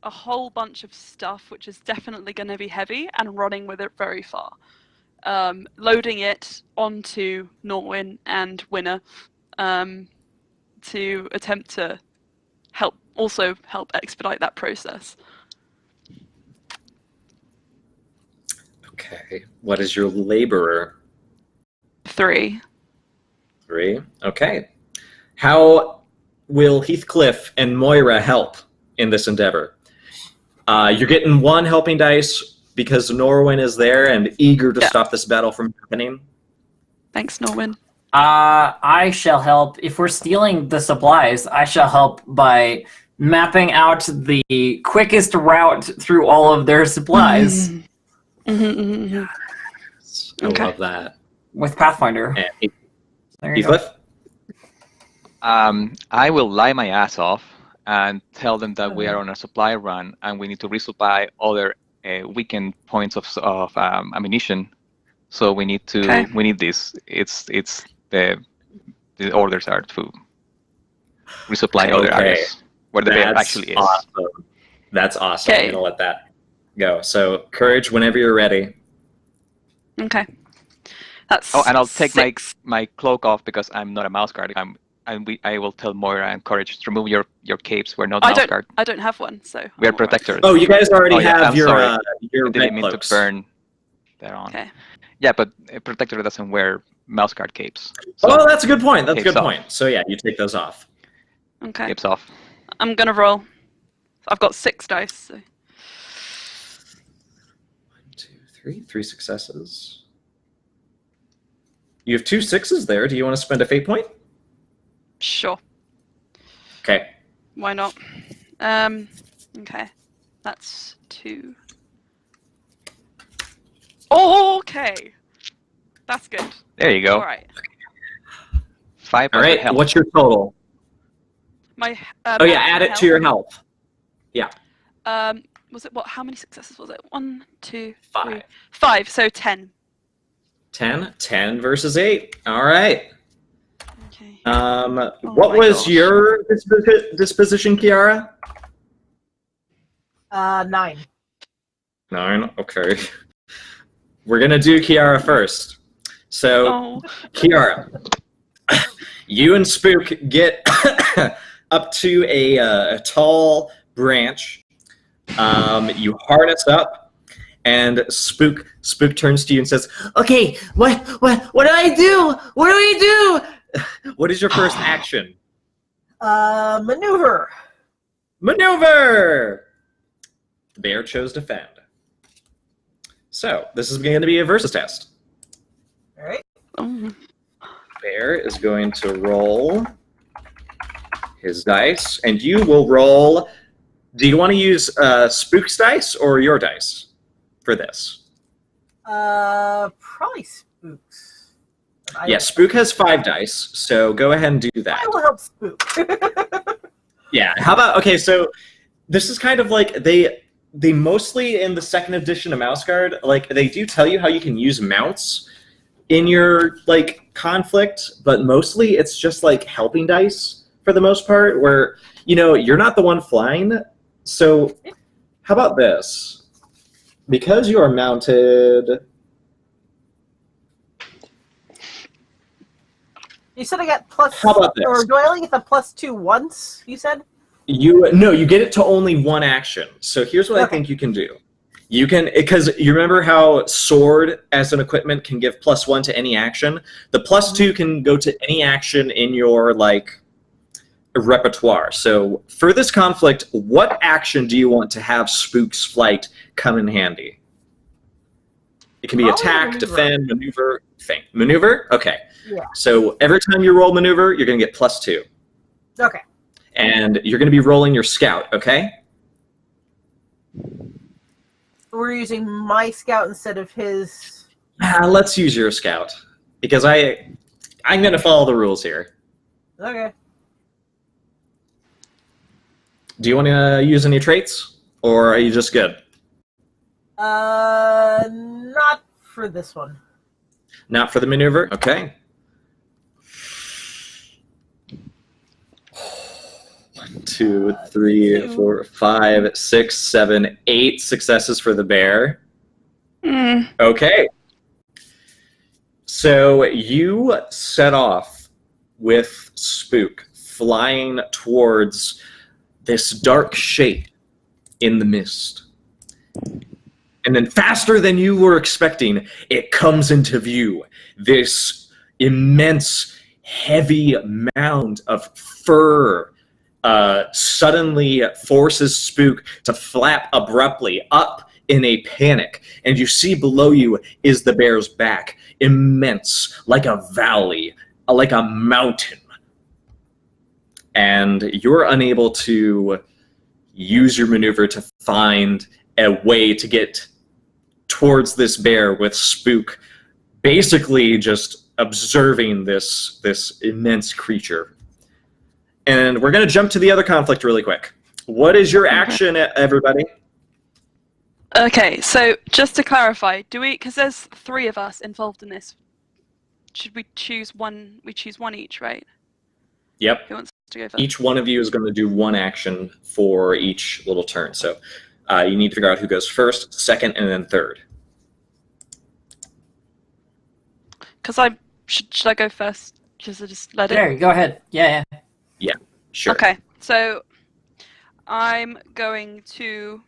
a whole bunch of stuff, which is definitely going to be heavy, and running with it very far. Loading it onto Norwin and Winner to attempt to help expedite that process. Okay. What is your laborer? 3. 3. Okay. How will Heathcliff and Moira help in this endeavor? You're getting 1 helping dice because Norwin is there and eager to stop this battle from happening. Thanks, Norwin. I shall help. If we're stealing the supplies, I shall help by mapping out the quickest route through all of their supplies. I love that. With Pathfinder. And There you go. Heathcliff? I will lie my ass off and tell them that we are on a supply run and we need to resupply other weakened points of ammunition. So we need this. It's the orders are to resupply other areas where the bear actually is. Awesome. That's awesome. Okay. I'm gonna let that go. So courage whenever you're ready. Okay. That's Oh, and I'll take 6. my cloak off because I'm not a mouse guard. I will tell Moira and Courage to remove your capes. We're not mouse guard. I don't have one, so We are I'm all right. protectors. Oh, you guys already have I'm your sorry. I red didn't mean cloaks. to burn that on. Okay. Yeah, but a protector doesn't wear mouse guard capes. So Oh, that's a good point. That's a Capes good off. point. So yeah, you take those off. Okay. capes off. I'm gonna roll. I've got 6 dice. So. 1, 2, 3. 3 successes. You have 2 6s there. Do you want to spend a fate point? Sure. Okay. Why not? Okay. That's 2. Oh, okay. That's good. There you go. All right. 5 All right. health. What's your total? My. Oh yeah, add it to your health. Was it what? How many successes was it? 1, 2, 5. 3, 5. So 10. 10. 10 versus 8. All right. Okay. What my was gosh. your disposition, Kiara? 9. 9. Okay. We're gonna do Kiara first. So, Oh. Kiara, you and Spook get up to a tall branch. You harness up, and Spook turns to you and says, "Okay, what do I do? What do we do? What is your first action?" Maneuver. Maneuver! The bear chose defend. So, this is going to be a versus test. All right. Oh. Bear is going to roll his dice, and you will roll. Do you want to use Spook's dice or your dice for this? Probably Spooks. Yeah, Spook has 5 dice, so go ahead and do that. I will help Spook. Yeah. How about, okay, so this is kind of like they mostly in the 2nd edition of Mouse Guard, like they do tell you how you can use mounts in your like conflict, but mostly it's just like helping dice for the most part, where you're not the one flying. So how about this? Because you are mounted. You said I got plus. How about this? Or do I only get the +2 once? You said. You get it to only 1 action. So here's what I think you can do. You can, because you remember how sword as an equipment can give +1 to any action. The +2 can go to any action in your like repertoire. So for this conflict, what action do you want to have Spook's flight come in handy? It can be Probably attack, maneuver. defend, maneuver, feint. Maneuver? Okay. Yeah. So every time you roll maneuver, you're going to get +2. Okay. And you're going to be rolling your scout, okay? We're using my scout instead of his. Let's use your scout. Because I'm going to follow the rules here. Okay. Do you want to use any traits? Or are you just good? Not for this one. Not for the maneuver? Okay. 1, 2, 3, 4, 5, 6, 7, 8 successes for the bear. Okay. So you set off with Spook flying towards this dark shape in the mist. And then faster than you were expecting, it comes into view. This immense, heavy mound of fur suddenly forces Spook to flap abruptly up in a panic. And you see below you is the bear's back, immense, like a valley, like a mountain. And you're unable to use your maneuver to find a way to get towards this bear with Spook basically just observing this immense creature. And we're going to jump to the other conflict really quick. What is your action, everybody? Okay, so just to clarify, because there's 3 of us involved in this, should we choose one? We choose one each, right? Yep. Who wants to go first? Each one of you is going to do one action for each little turn. So you need to figure out who goes first, second, and then third. Because should I go first? Just let it. There, go ahead. Yeah. Yeah, sure. Okay, so I'm going to.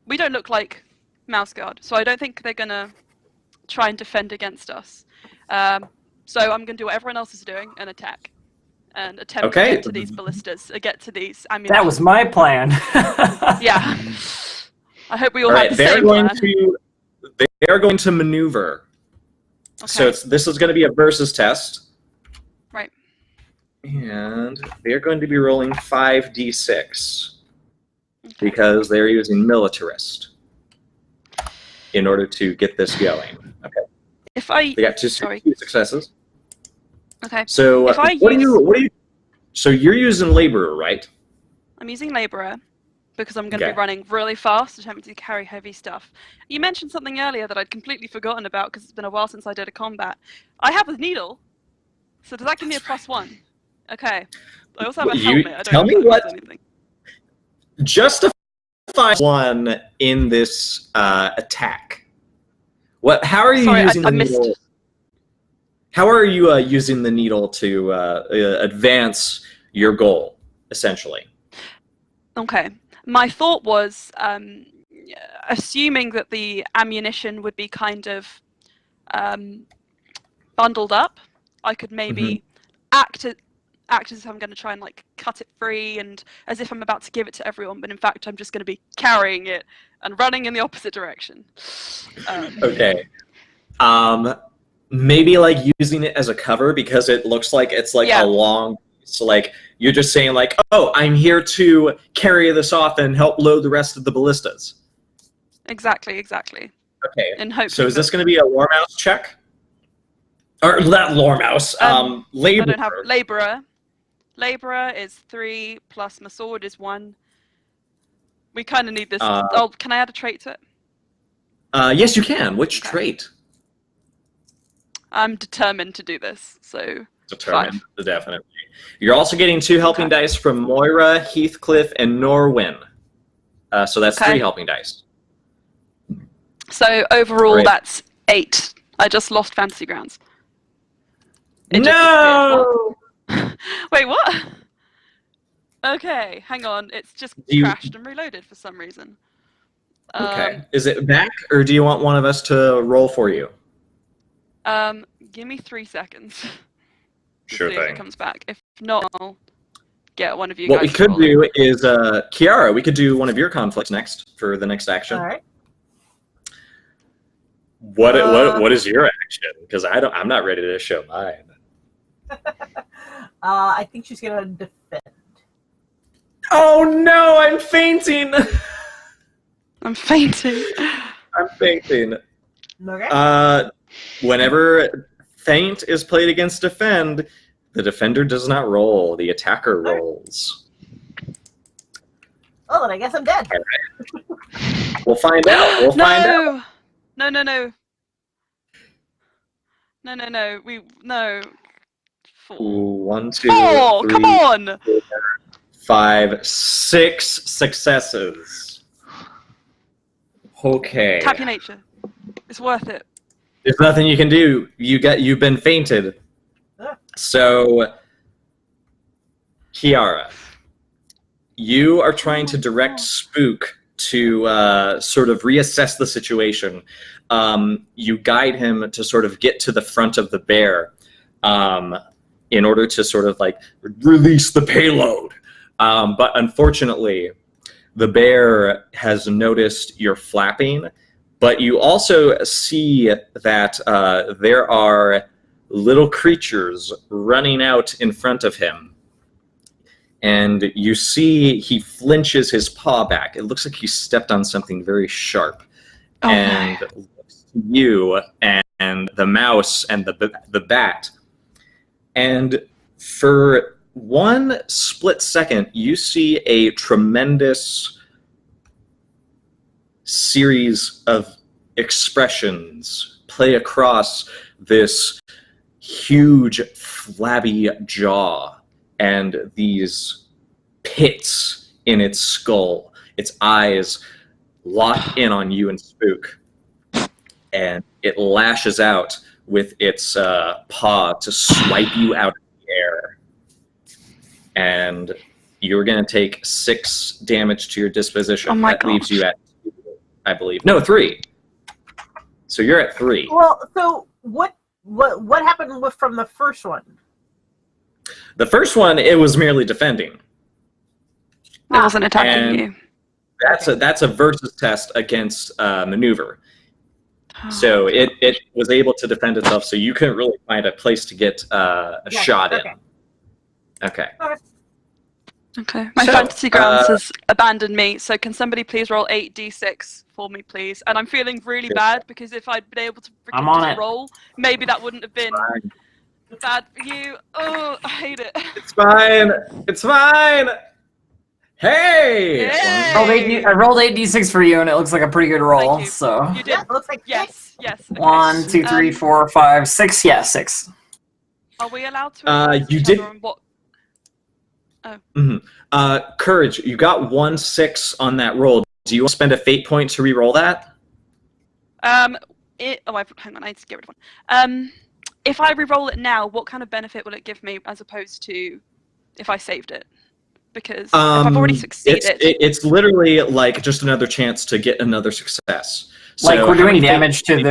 We don't look like Mouse Guard, so I don't think they're gonna try and defend against us. So I'm gonna do what everyone else is doing and attack, and attempt to get to these ballistas, get to these ammunition. That was my plan. Yeah. I hope we all Right, have the same plan. they are going to maneuver. Okay. So this is going to be a versus test. Right. And they're going to be rolling 5d6 because they're using militarist in order to get this going. Okay. They got two successes. Okay. So If I what do you? So you're using laborer, right? I'm using laborer because I'm going to be running really fast, attempting to carry heavy stuff. You mentioned something earlier that I'd completely forgotten about because it's been a while since I did a combat. I have a needle, so does that give me a +1? Okay. I also have a helmet. I don't tell me know if that what. means anything. Justify one in this attack. What? How are you using the needle? How are you using the needle to advance your goal, essentially? Okay. My thought was, assuming that the ammunition would be kind of bundled up, I could maybe act as if I'm going to try and like cut it free, and as if I'm about to give it to everyone, but in fact I'm just going to be carrying it and running in the opposite direction. Okay. Maybe like using it as a cover because it looks like it's like a long. So like you're just saying like, oh, I'm here to carry this off and help load the rest of the ballistas. Exactly. Okay. And hope. So is this going to be a lore mouse check? Or not lore mouse. Laborer. I don't have laborer. Laborer is 3 plus my sword is 1. We kind of need this. Can I add a trait to it? Yes, you can. Which trait? I'm determined to do this. So. Determined, definitely. You're also getting 2 helping dice from Moira, Heathcliff, and Norwin. So that's 3 helping dice. So overall, that's 8. I just lost Fantasy Grounds. No! Wait, what? Okay, hang on. It's just crashed and reloaded for some reason. Okay. Is it back, or do you want one of us to roll for you? Give me 3 seconds. Sure see if it comes back. If not, I'll get one of you what guys. We could do is, Kiara, we could do one of your conflicts next for the next action. All right. What is your action? Because I'm not ready to show mine. I think she's gonna defend. Oh no! I'm fainting. I'm fainting. I'm fainting. Okay. Whenever feint is played against defend, the defender does not roll. The attacker rolls. Well, then I guess I'm dead. We'll find out. We'll find out. No. No. No. 1, 2, Four. 3, Come on. 5, 6 successes. Okay. Tap your nature. It's worth it. There's nothing you can do. You've been fainted. So, Kiara, you are trying to direct Spook to sort of reassess the situation. You guide him to sort of get to the front of the bear in order to sort of like release the payload. But unfortunately, the bear has noticed your flapping, but you also see that there are little creatures running out in front of him. And you see he flinches his paw back. It looks like he stepped on something very sharp. And looks to you and the mouse and the bat. And for one split second, you see a tremendous series of expressions play across this huge flabby jaw and these pits in its skull. Its eyes lock in on you and Spook, and it lashes out with its paw to swipe you out of the air. And you're going to take 6 damage to your disposition. Oh my that leaves gosh. you at 2, I believe. No, 3. So you're at 3. Well, so what happened from the first one? The first one, it was merely defending. It wasn't attacking And you. That's a versus test against maneuver. So it was able to defend itself, so you couldn't really find a place to get a shot in. Okay. Okay. My So, fantasy grounds has abandoned me, so can somebody please roll 8d6 for me, please? And I'm feeling really bad because if I'd been able to I'm on just it. roll, maybe that wouldn't have been Fine. bad for you. Oh, I hate it. It's fine. It's fine. Hey! Yay! I rolled 8d6 for you, and it looks like a pretty good roll. Thank you. So You did. Yeah, looks like Yes. Okay. 1, 2, 3, 4, 5, 6. Yeah, 6. Are we allowed to? You each did- other on what? Courage, you got 1 6 on that roll. Do you want to spend a fate point to re-roll that? Hang on, I need to get rid of one. If I re-roll it now, what kind of benefit will it give me as opposed to if I saved it? Because if I've already succeeded, It's literally like just another chance to get another success. Like So we're how doing many damage fate- to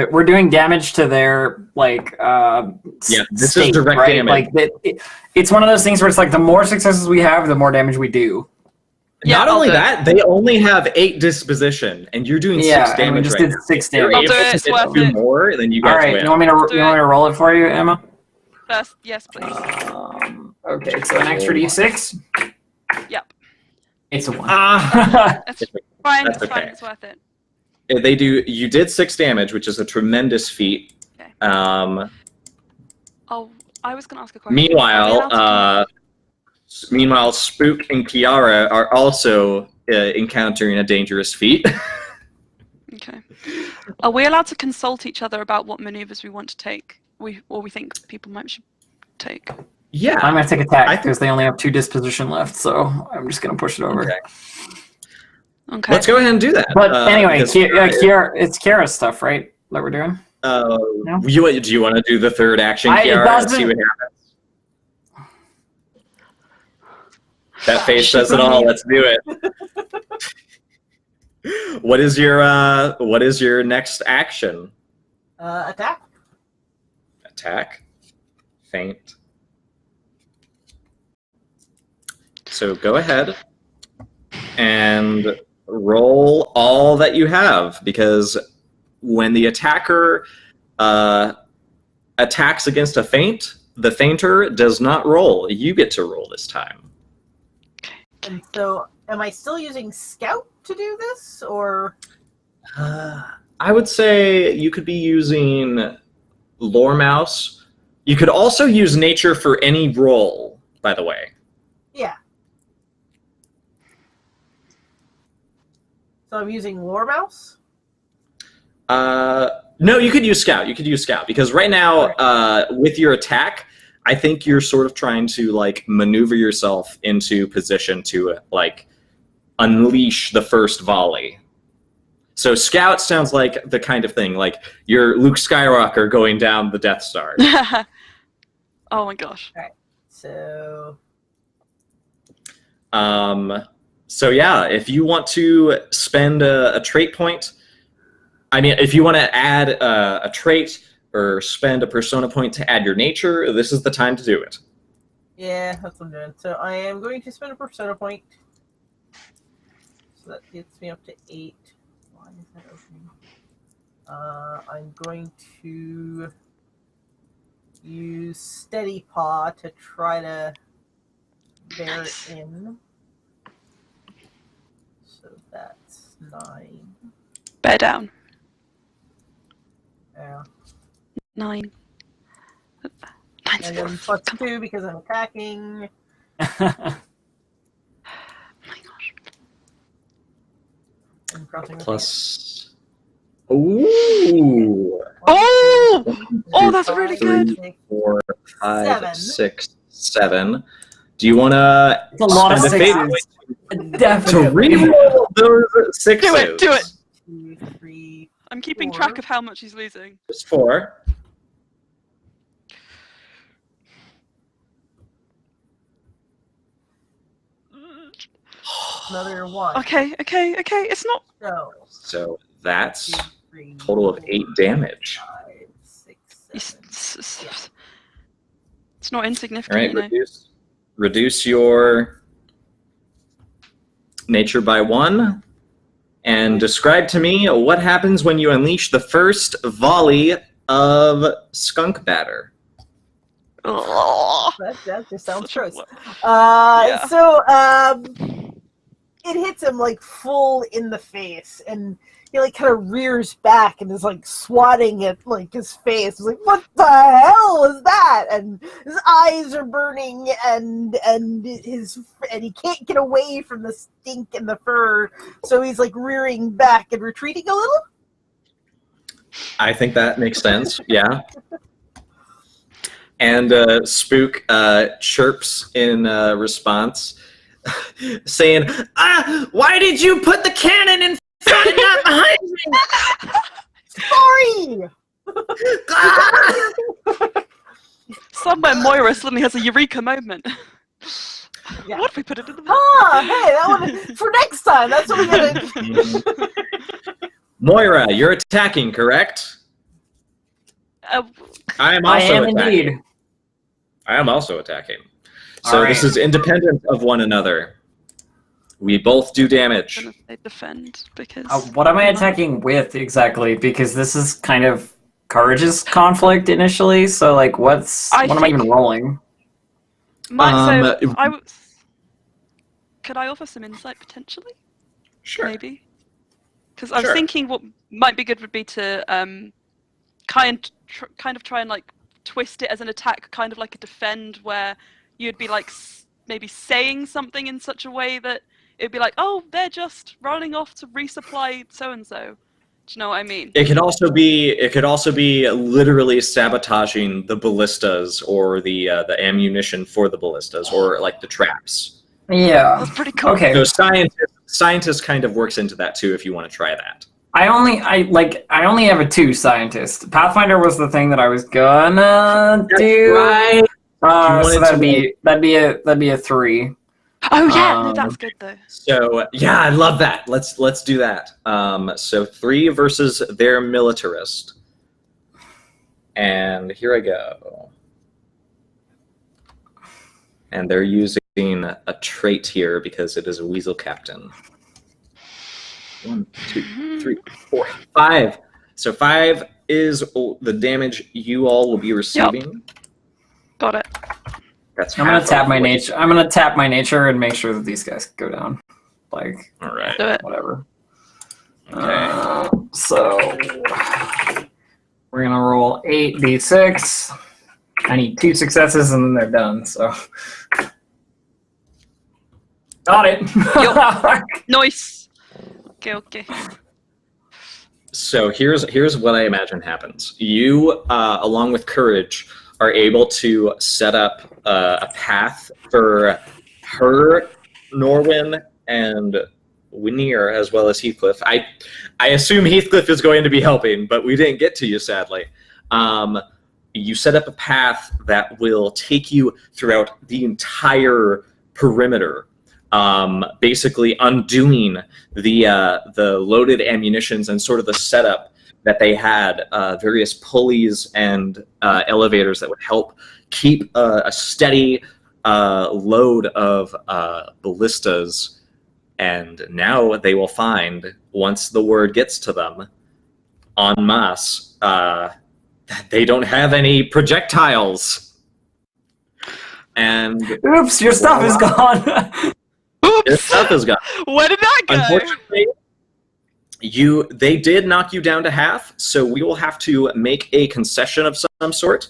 their like Yeah, this state, is direct right? damage. Like it's one of those things where it's like the more successes we have, the more damage we do. Yeah, Not I'll only do it. that, they only have 8 disposition, and you're doing 6 Yeah, and we damage just right did now. 6 If you're damage. I'll do able it, to it's get worth 2 it. more, then you All guys right, win. you want me to Do roll it for you, Emma? first, yes, please. Okay, so an extra d6. Yep. It's a 1. It's fine. That's It's fine. okay. It's worth it. They do. You did 6 damage, which is a tremendous feat. Okay. Um, Oh, I was going to ask a question. Meanwhile, Spook and Kiara are also encountering a dangerous feat. Okay. Are we allowed to consult each other about what maneuvers we want to take? We think people might should take. Yeah. I'm gonna take I attack think- because they only have 2 disposition left, so I'm just gonna push it over. Okay. Okay. Let's go ahead and do that. But anyway, because- Kiara, it's Kiara's stuff, right? That we're doing. No? do you want to do the third action, It Kiara, and see doesn't- what happens? That face says it all. Let's do it. What is your next action? Attack. Attack. Feint. So go ahead and roll all that you have, because when the attacker attacks against a feint, the feinter does not roll. You get to roll this time. And so, am I still using Scout to do this, or? I would say you could be using Lore Mouse. You could also use Nature for any roll, by the way. Yeah. So I'm using Lore Mouse? No, you could use Scout. You could use Scout because right now, with your attack, I think you're sort of trying to like maneuver yourself into position to like unleash the first volley. So Scout sounds like the kind of thing like you're Luke Skywalker going down the Death Star. Oh my gosh. Alright. So yeah, if you want to spend a trait point, I mean, if you want to add a trait or spend a persona point to add your nature, this is the time to do it. yeah, that's what I'm doing. So I am going to spend a persona point. So that gets me up to 8. Why is that opening? I'm going to use Steady Paw to try to bear it in. So that's 9. Bear down. Yeah. 9. And then plus 2 because I'm attacking. Oh my gosh. And crossing the Plus. Ooh. Oh, that's really good. 3, 4, 5, 7. 6, 7. Do you want to It's a lot of spend a fate sixes. point to Definitely. reroll those 6s? Do it. 2, 3. I'm keeping 4. track of how much he's losing. Just 4. Another 1. Okay. It's not. So So that's 2, 3, total of 8 damage. 5, 6, 7. It's not All insignificant, right, you know. reduce your nature by 1, and describe to me what happens when you unleash the first volley of skunk batter. Ugh. That just sounds Such a gross. wo- Yeah. So it hits him like full in the face, and he like kind of rears back and is like swatting at like his face. He's like, "What the hell is that?" And his eyes are burning, and he can't get away from the stink and the fur. So he's like rearing back and retreating a little. I think that makes sense. Yeah. And Spook chirps in response, saying, why did you put the cannon in front and not behind me? Sorry. Somewhere Moira suddenly has a eureka moment. Yeah. What if we put it in the Hey, that one for next time. That's what we gotta. Moira, you're attacking, correct? I am I also am attacking. indeed. I am also attacking. So All this right. is independent of one another. We both do damage. I'm gonna say defend because What am I attacking with exactly? Because this is kind of Courage's conflict initially. So like, what am I even rolling? Could I offer some insight potentially? Sure. Maybe. Because I was Sure. thinking what might be good would be to kind of try and like twist it as an attack, kind of like a defend, where you'd be like maybe saying something in such a way that it'd be like, oh, they're just running off to resupply so and so. Do you know what I mean? It could also be literally sabotaging the ballistas or the ammunition for the ballistas or like the traps. Yeah. That's pretty cool. Okay. So scientist kind of works into that too if you want to try that. I only have a 2 scientist. Pathfinder was the thing that I was gonna do. Right. So that'd be a 3. Oh yeah, no, that's good though. So yeah, I love that. Let's do that. So 3 versus their militarist. And here I go. And they're using a trait here because it is a weasel captain. 1, 2, 3, 4, 5. So 5 is the damage you all will be receiving. Got it. That's I'm gonna half tap of my what- nature. I'm gonna tap my nature and make sure that these guys go down. Like All right. Do it. whatever. Okay. So we're gonna roll 8d6. I need 2 successes and then they're done. So got it. Nice. Okay. So here's what I imagine happens. You, along with Courage, are able to set up a path for her, Norwin, and Winier, as well as Heathcliff. I assume Heathcliff is going to be helping, but we didn't get to you, sadly. You set up a path that will take you throughout the entire perimeter, basically undoing the loaded ammunitions and sort of the setup that they had, various pulleys and elevators that would help keep a steady load of ballistas. And now they will find, once the word gets to them, en masse, that they don't have any projectiles. And Oops, your stuff is gone. Oops! your stuff is gone. Where did that go? Unfortunately, they did knock you down to half, so we will have to make a concession of some sort.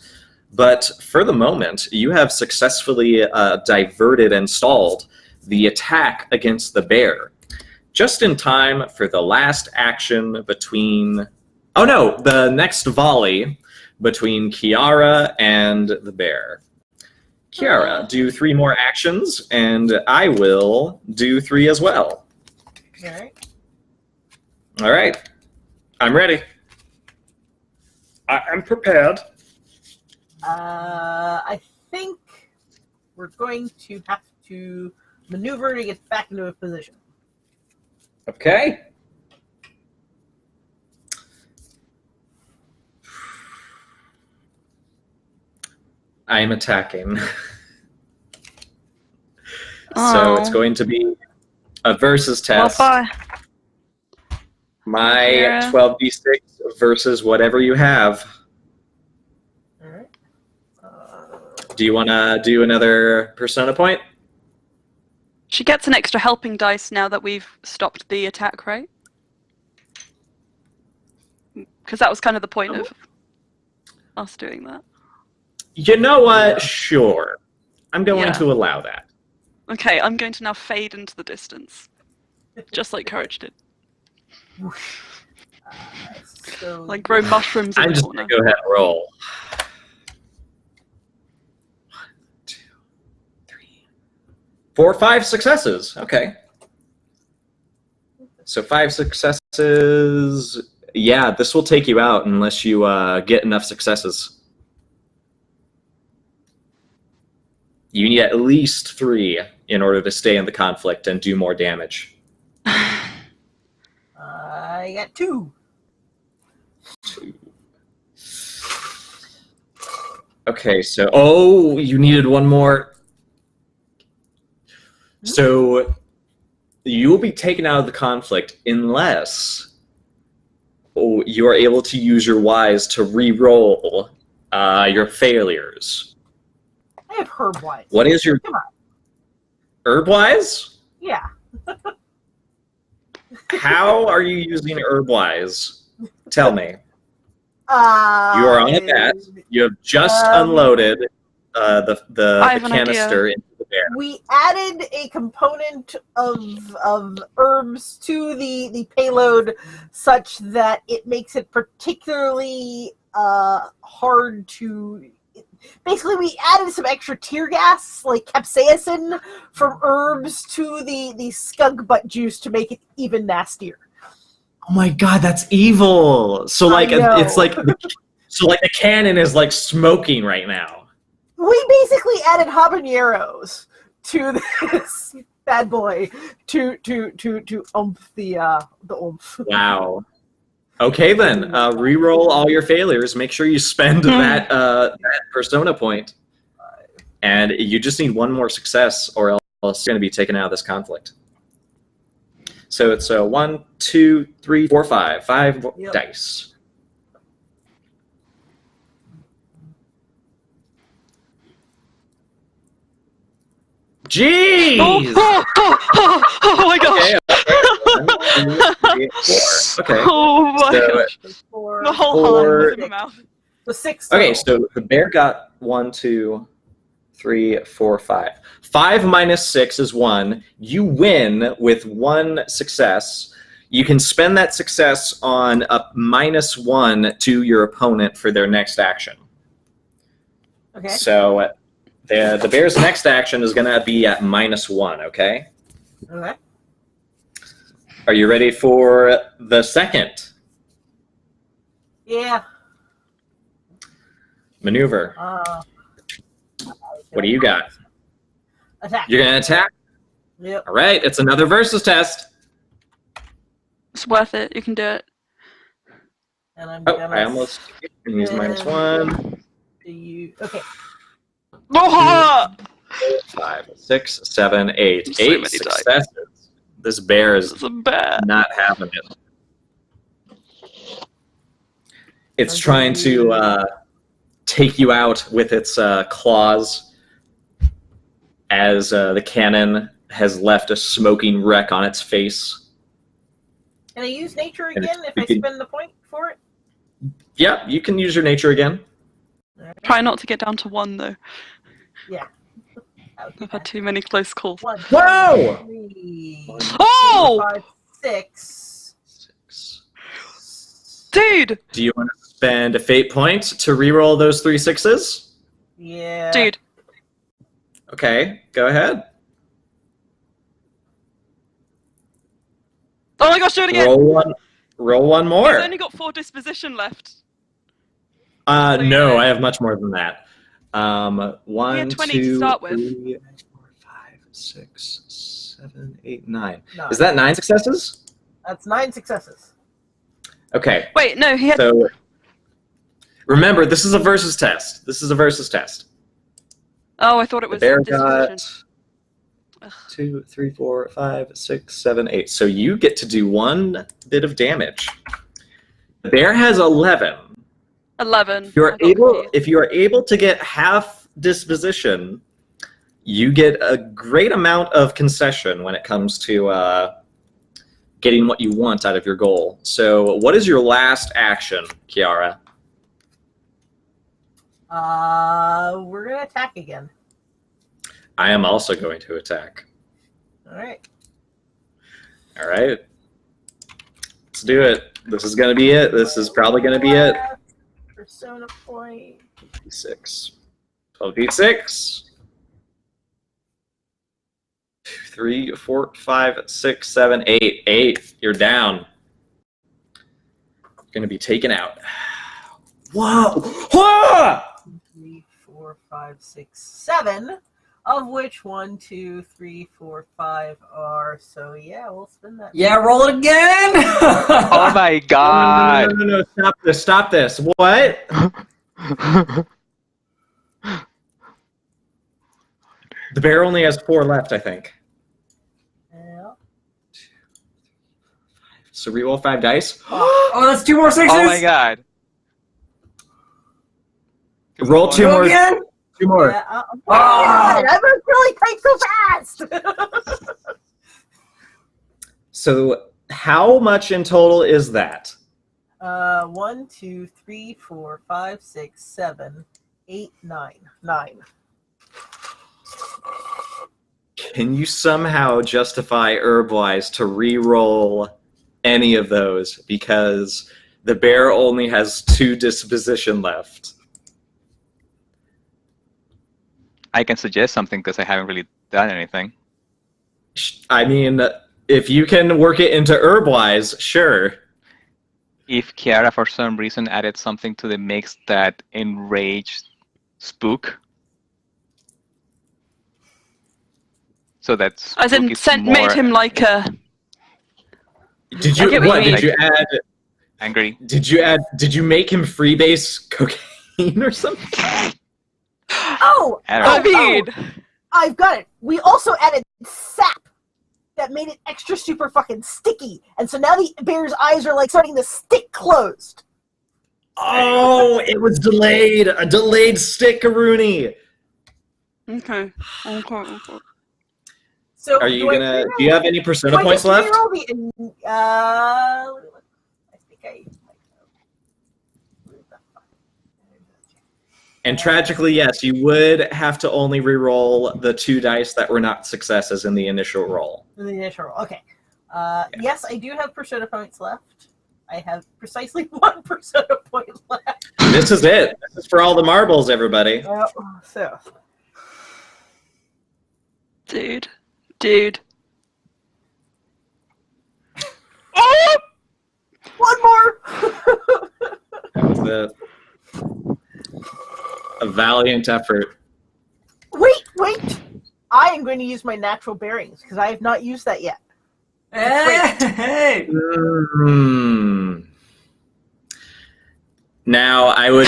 But for the moment, you have successfully diverted and stalled the attack against the bear, just in time for the last action between... Oh no, the next volley between Kiara and the bear. Kiara, do 3 more actions, and I will do 3 as well. Alright. All right. I'm ready. I'm prepared. I think we're going to have to maneuver to get back into a position. Okay. I am attacking. So it's going to be a versus test. Well, bye. My Yeah. 12d6 versus whatever you have. Alright. Do you want to do another persona point? She gets an extra helping dice now that we've stopped the attack, right? Because that was kind of the point of us doing that. You know what? Sure. I'm going Yeah. to allow that. Okay, I'm going to now fade into the distance. Just like Courage did. So Like grow mushrooms in I'm the just corner. going to go ahead and roll. 1, 2, 3, 4, 5 successes. Okay. So 5 successes. Yeah, this will take you out unless you get enough successes. You need at least 3 in order to stay in the conflict and do more damage. I got 2. 2. Okay, so you needed 1 more. So you will be taken out of the conflict unless you are able to use your wise to re-roll your failures. I have herb wise. What is your Come on. herb wise? Yeah. How are you using herb wise? Tell me. You You are on a bat. You have just unloaded the I have an canister into the bear. We added a component of herbs to the payload such that it makes it particularly hard to... Basically, we added some extra tear gas, like capsaicin, from herbs to the skunk butt juice to make it even nastier. Oh my god, that's evil! So like it's like the cannon is like smoking right now. We basically added habaneros to this bad boy to oomph the oomph. Wow. Okay then, re-roll all your failures. Make sure you spend that persona point, and you just need 1 more success, or else you're going to be taken out of this conflict. So it's 1, 2, 3, 4, 5. 5 Yep. dice. Jeez! Oh my gosh! Okay, 1, 2, 3, 4. Okay. Oh my So- gosh. For The whole Four- hand was in my mouth. the 6. Okay, so the bear got 1, 2, 3, 4, 5. 5 minus 6 is 1. You win with 1 success. You can spend that success on a -1 to your opponent for their next action. Okay. So the bear's next action is going to be at -1, okay? Okay. Are you ready for the second Yeah. maneuver? What do you got? Attack. You're going to attack? Yep. All right, it's another versus test. It's worth it. You can do it. And I'm Oh, gonna I almost use -1. do you. Okay. Oh! 5, 6, 7, 8. So 8 many successes. This bear is It's a bad. not having it. It's trying to take you out with its claws as the cannon has left a smoking wreck on its face. Can I use nature And again if you I can- spend the point for it? Yeah, you can use your nature again. Try not to get down to 1 though. Yeah. I'll do I've had that. too many close calls. 1, Whoa! 2, 3, Oh! 4, 5, 6. 6. Dude! Do you want to spend a fate point to reroll those 3 6s? Yeah. Dude. Okay, go ahead. Oh my gosh, do it again! Roll one He's more. only got 4 disposition left. No, I have much more than that. 1, had 20 2, to start with. 3, 4, 5, 6, 7, 8, 9. No. Is that 9 successes? That's 9 successes. Okay, Wait, no, he had. so remember, this is a versus test. Oh, I thought it The was bear disposition. got 2, 3, 4, 5, 6, 7, 8. So you get to do 1 bit of damage. The bear has 11. 11. If you are I got able, confused. if you are able to get half disposition, you get a great amount of concession when it comes to getting what you want out of your goal. So, what is your last action, Kiara? We're gonna attack again. I am also going to attack. All right. All right, let's do it. This is going to be it. This is probably going to be it. Persona point. D6. 12 D6. 2, 3, 4, 5, 6, 7, 8. 8. You're down. You're going to be taken out. Whoa! Whoa! 3, 4, 5, 6, 7. Of which 1, 2, 3, 4, 5 are. So yeah, we'll spin that. Yeah, roll it again. Oh my god! No. Stop this. What? The bear only has 4 left, I think. Yeah. So reroll 5 dice. Oh, that's 2 more 6s. Oh my god! Roll 2 Go more. again. 2 more. Yeah, Oh! I'm really type so fast. So how much in total is that? 1, 2, 3, 4, 5, 6, 7, 8, 9. 9. Can you somehow justify Herbwise to re-roll any of those? Because the bear only has 2 disposition left. I can suggest something because I haven't really done anything. I mean, if you can work it into Herbwise, sure. If Kiara for some reason added something to the mix that enraged Spook, so that's As in, made him like a. Did I you get what what? you Did you add? angry. Did you make him freebase cocaine or something? Oh! I don't know. I mean, I've got it. We also added sap that made it extra super fucking sticky. And so now the bear's eyes are like starting to stick closed. Oh, it was delayed. A delayed stickaroonie. okay. So Are you do I gonna? reroll- Do you have any do persona I points get to left? reroll the, I think I. And tragically, yes, you would have to only re-roll the 2 dice that were not successes in the initial roll. The initial roll. Okay. Yes, I do have persona points left. I have precisely 1 persona point left. This is it. This is for all the marbles, everybody. So. Dude. Oh! 1 more! That was it. A valiant effort. Wait! I am going to use my natural bearings, because I have not used that yet. Hey! Now, I would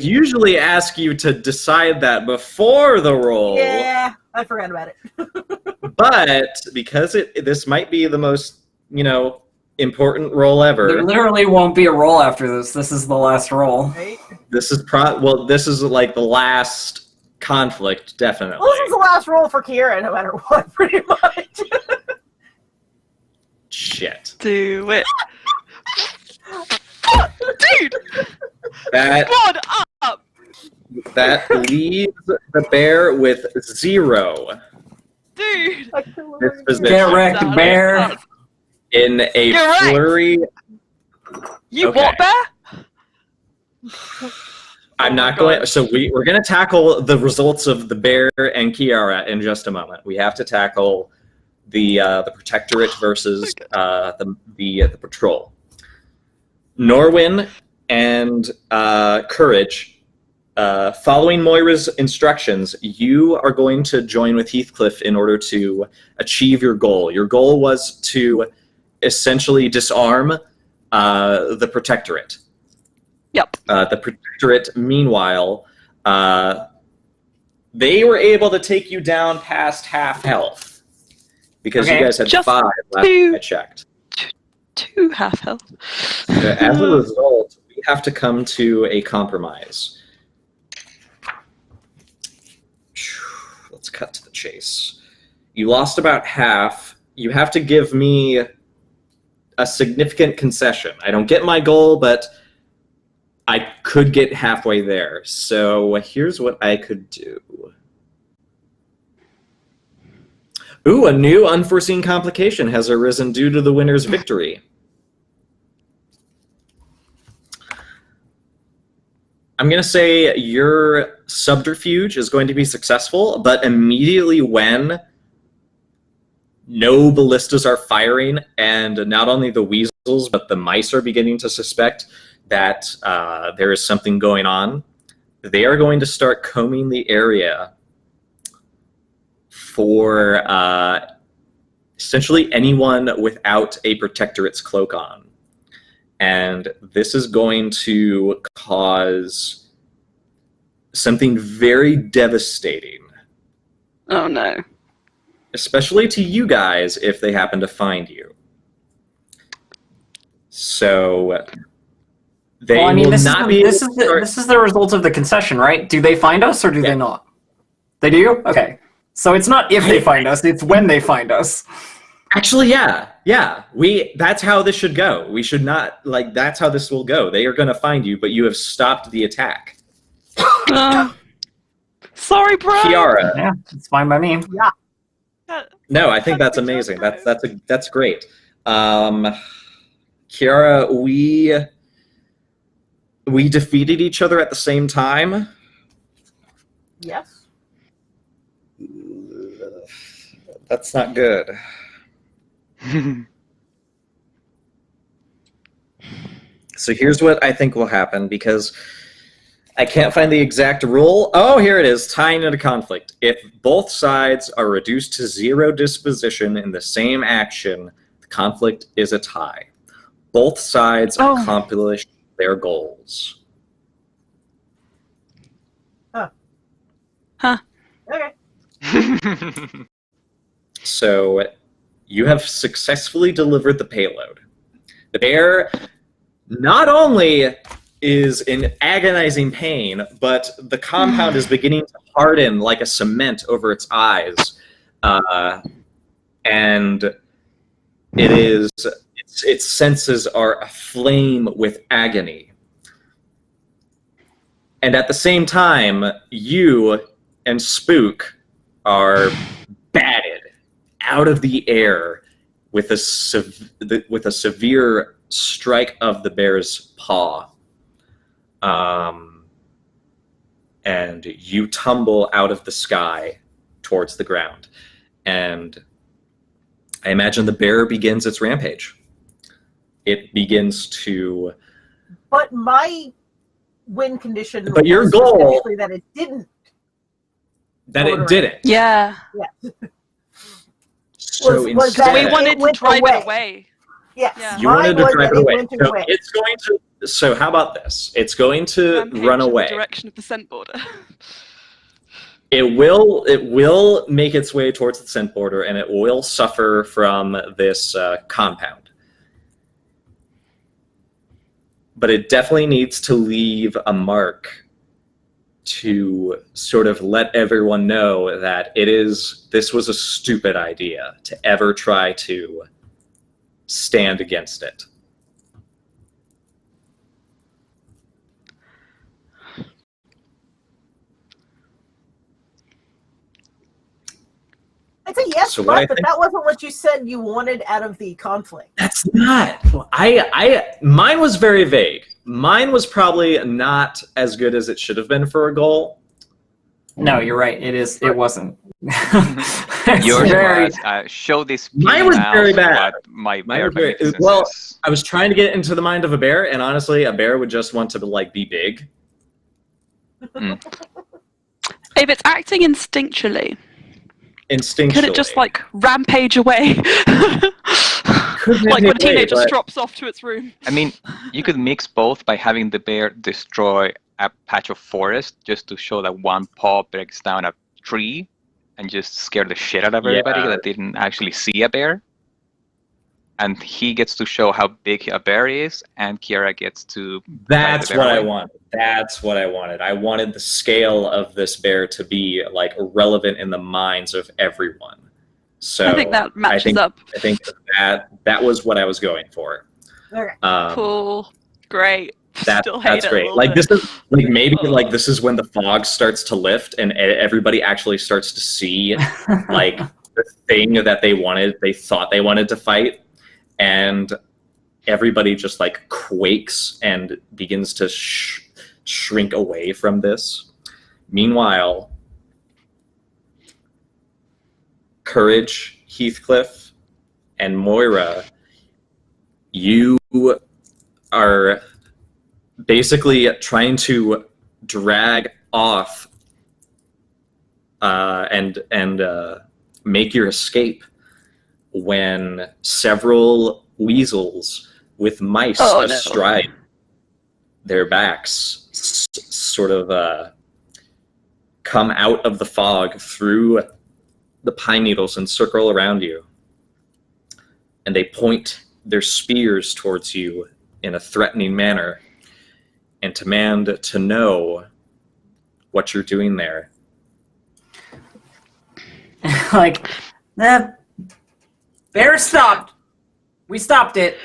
usually ask you to decide that before the roll. Yeah, I forgot about it. But because this might be the most, important roll ever. There literally won't be a roll after this. This is the last roll. Right? This is this is like the last conflict, definitely. Well, this is the last roll for Kiera, no matter what, pretty much. Shit. Do it. Dude! That Squad up! that leaves the bear with 0. Dude! This position. Get wrecked, bear. In a You're right. flurry. You Okay. what, bear? I'm Oh my not going. God. So we're going to tackle the results of the bear and Kiara in just a moment. We have to tackle the protectorate versus the patrol. Norwin and Courage, following Moira's instructions, you are going to join with Heathcliff in order to achieve your goal. Your goal was to essentially disarm the protectorate. Yep. The protectorate, meanwhile, they were able to take you down past half health because you Okay. guys had Just 5 last time I checked. 2 half health. As a result, we have to come to a compromise. Let's cut to the chase. You lost about half. You have to give me a significant concession. I don't get my goal, but I could get halfway there. So here's what I could do. Ooh, a new unforeseen complication has arisen due to the winner's victory. I'm going to say your subterfuge is going to be successful, but immediately when no ballistas are firing, and not only the weasels, but the mice are beginning to suspect that there is something going on, they are going to start combing the area for essentially anyone without a protectorate's cloak on. And this is going to cause something very devastating. Oh no. Especially to you guys if they happen to find you. So they will not be able to start... This is the result of the concession, right? Do they find us or do they not? They do? Okay. So it's not if they find us, it's when they find us. Actually, yeah. That's how this should go. We should not, that's how this will go. They are going to find you, but you have stopped the attack. Sorry, bro. Kiara. Yeah, it's fine by me. No, I think that's amazing. That's great. Kiara, we defeated each other at the same time. Yes. That's not good. So here's what I think will happen, because I can't find the exact rule. Oh, here it is. Tying into conflict. If both sides are reduced to 0 disposition in the same action, the conflict is a tie. Both sides accomplish their goals. Huh. Okay. So you have successfully delivered the payload. The bear not only is in agonizing pain, but the compound is beginning to harden like a cement over its eyes. And its senses are aflame with agony. And at the same time, you and Spook are batted out of the air with a severe strike of the bear's paw, and you tumble out of the sky towards the ground. And I imagine the bear begins its rampage. It begins to... But my win condition But your was goal... specifically that it didn't. That it didn't. Yeah. Yeah. So Was instead, that We wanted to went drive away. it away. Yes. Yeah. you wanted to Mine was drive that it away. went So away. it's going to... So how about this? It's going to Rampage run in the away. direction of the scent border. It will make its way towards the scent border, and it will suffer from this compound. But it definitely needs to leave a mark to sort of let everyone know that this was a stupid idea to ever try to stand against it. I'd say yes, So what I but think- that wasn't what you said you wanted out of the conflict. That's not. Mine was very vague. Mine was probably not as good as it should have been for a goal. No, you're right. It wasn't. It's Yours very- was show this. Mine was mouse very bad. what my Mine bear was very- magnificence well, is. I was trying to get into the mind of a bear, and honestly, a bear would just want to be big. If it's acting instinctually, Instinctually. could it just like rampage away? Could Like when a rampage away, teenager but- drops off to its room. I mean, you could mix both by having the bear destroy a patch of forest just to show that one paw breaks down a tree and just scare the shit out of everybody Yeah. that didn't actually see a bear. And he gets to show how big a bear is, and Kiara gets to... That's the bear what I away. wanted. That's what I wanted. I wanted the scale of this bear to be like relevant in the minds of everyone. So I think that matches up. I think that was what I was going for. Okay. Cool. Great. Still hate That's it a great. little Like bit. this is like maybe Oh. like this is when the fog starts to lift and everybody actually starts to see like the thing that they thought they wanted to fight, and everybody just like quakes and begins to shrink away from this. Meanwhile, Courage, Heathcliff, and Moira, you are basically trying to drag off and make your escape when several weasels with mice Oh, no. astride their backs sort of come out of the fog through the pine needles and circle around you, and they point their spears towards you in a threatening manner and demand to know what you're doing there. Like, the bear stopped. We stopped it.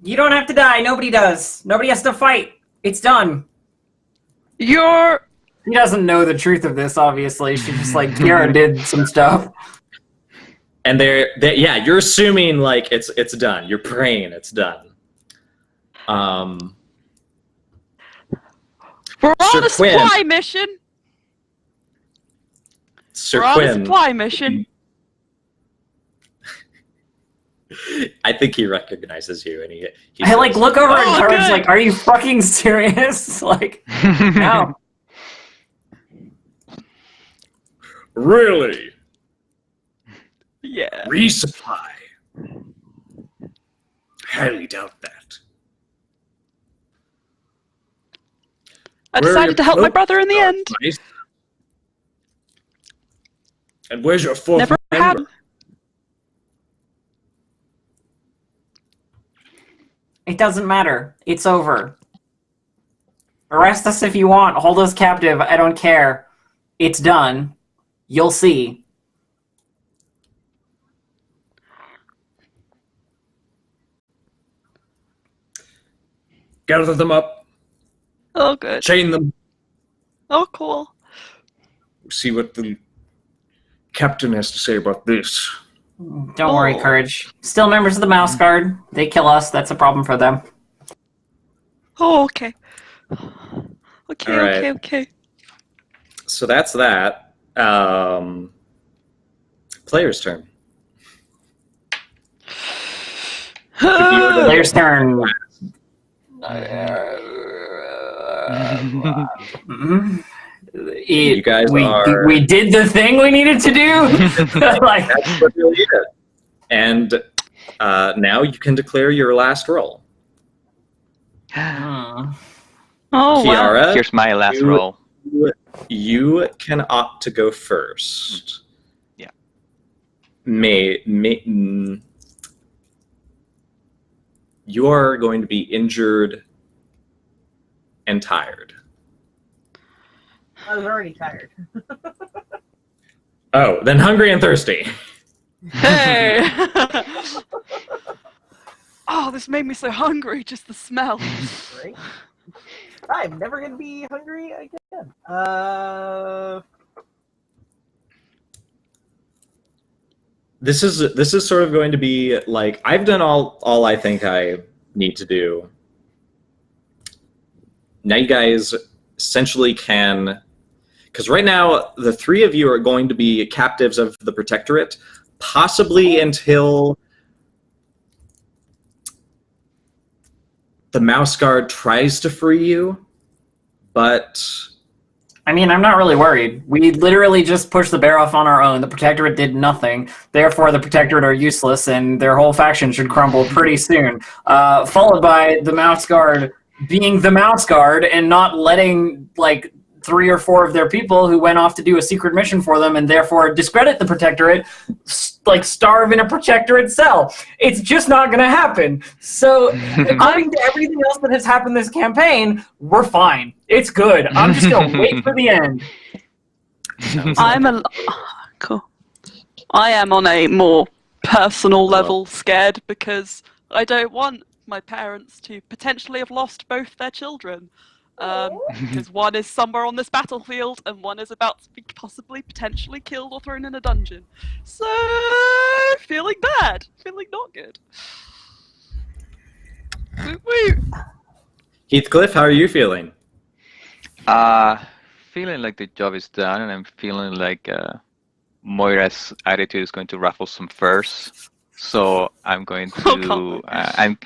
You don't have to die. Nobody does. Nobody has to fight. It's done. You're He doesn't know the truth of this, obviously. She just, like, Kiara did some stuff. And yeah, you're assuming like it's done. You're praying it's done. we're Sir on a Quinn. supply mission. Sir We're on a Quinn, supply mission. I think he recognizes you, and he I, like, says, look over Oh, and Courage, good. like, are you fucking serious? Like, no. "Really? Yeah. Resupply. Highly doubt that. I Where are decided your to help my cloak brother in the end. Nice. And where's your fourth Never had. member? It doesn't matter. It's over. Arrest us if you want. Hold us captive. I don't care. It's done. You'll see. Gather them up, Oh, good. chain them, Oh, cool. see what the captain has to say about this. Don't worry, Courage. Still members of the Mouse Guard. They kill us. That's a problem for them. Oh, okay. Okay, All right. okay. So that's that. Player's turn. Player's turn. You guys we did the thing we needed to do. Like, that's what you needed. And now you can declare your last roll. Oh, wow. Kiara, Here's my last roll. You can opt to go first. Yeah. You are going to be injured and tired. I was already tired. Oh, then hungry and thirsty. Hey! Oh, this made me so hungry, just the smell. Right? I'm never gonna be hungry again. This is sort of going to be like, I've done all I think I need to do. Now you guys essentially can, because right now the three of you are going to be captives of the Protectorate, possibly until the Mouse Guard tries to free you, but I mean, I'm not really worried. We literally just pushed the bear off on our own. The Protectorate did nothing. Therefore, the Protectorate are useless, and their whole faction should crumble pretty soon. Followed by the Mouse Guard being the Mouse Guard and not letting, like, 3 or 4 of their people who went off to do a secret mission for them and therefore discredit the Protectorate, like, starve in a Protectorate cell. It's just not going to happen. So, according to everything else that has happened this campaign, we're fine. It's good. I'm just going to wait for the end. Cool. I am on a more personal level scared because I don't want my parents to potentially have lost both their children. Because one is somewhere on this battlefield and one is about to be possibly potentially killed or thrown in a dungeon. So, feeling bad. Feeling not good. Woo-woo. Heathcliff, how are you feeling? Feeling like the job is done, and I'm feeling like Moira's attitude is going to ruffle some furs. So I'm going to, and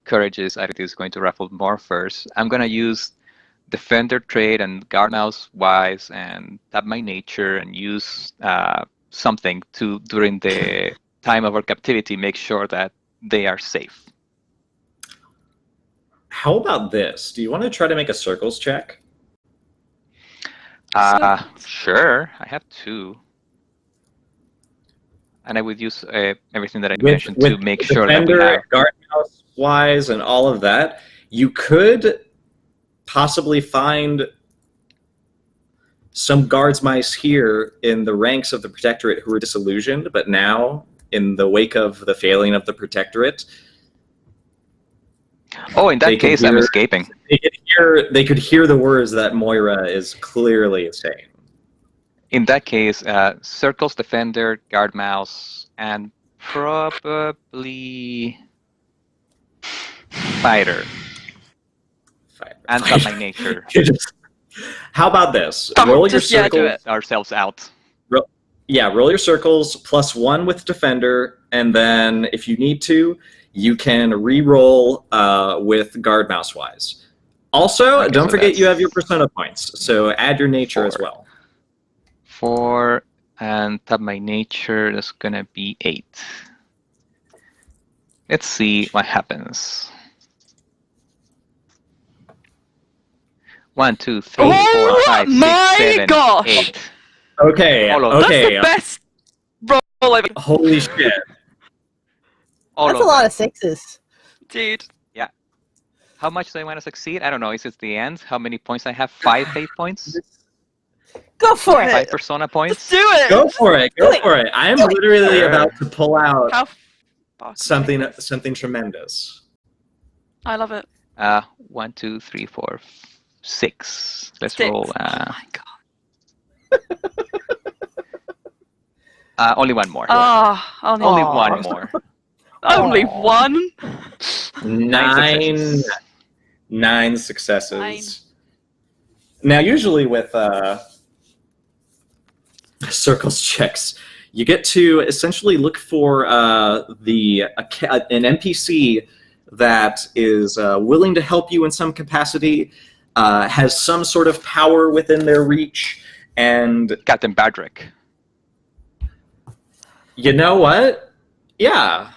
Courage's attitude is going to ruffle more furs. I'm going to use Defender trait and Guard Mouse Wise and tap my nature and use something to, during the time of our captivity, make sure that they are safe. How about this? Do you want to try to make a circles check? Sure. I have 2. And I would use everything that I mentioned to make sure that we have Guard Mouse Wise and all of that. You could possibly find some guards mice here in the ranks of the Protectorate who were disillusioned, but now, in the wake of the failing of the Protectorate, oh, in that case, I'm escaping. They could hear the words that Moira is clearly saying. In that case, Circles, Defender, Guard Mouse, and probably Fighter. And tap my nature. How about this? Roll your circles. Ourselves out. Roll your circles +1 with Defender, and then if you need to, you can re-roll with Guard Mouse Wise. Also, Okay, don't so forget that's you have your persona points, so add your nature 4. as well. 4 and tap my nature. That's gonna be 8. Let's see what happens. 1, 2, 3, 4, 5, 6, 7, gosh! 8. Okay, All of okay. That's the best roll I've Holy shit. That's a lot of 6s. dude. Yeah. How much do I want to succeed? I don't know. Is it the end? How many points I have? 5 fate points? Go for it. 5 persona points? Let's do it! Go for it, go for it. I am literally about to pull out How fucking something ridiculous. tremendous. I love it. 1, 2, 3, 4, 6. Let's 6. roll. Oh my god. Only one more. Ah, only Only Aw. one more. Only Aw. one. Nine successes. Now, usually with circles checks, you get to essentially look for an NPC that is willing to help you in some capacity, has some sort of power within their reach, and Captain Badrick. you know what? Yeah.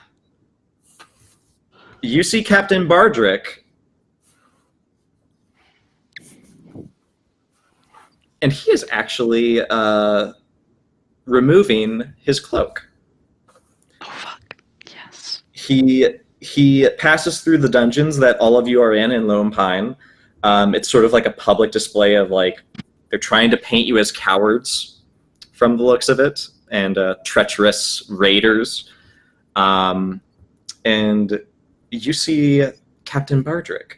You see Captain Bardrick, and he is actually removing his cloak. Oh fuck! Yes. He passes through the dungeons that all of you are in Lone Pine. It's sort of like a public display of like they're trying to paint you as cowards from the looks of it, and treacherous raiders. And you see Captain Bardrick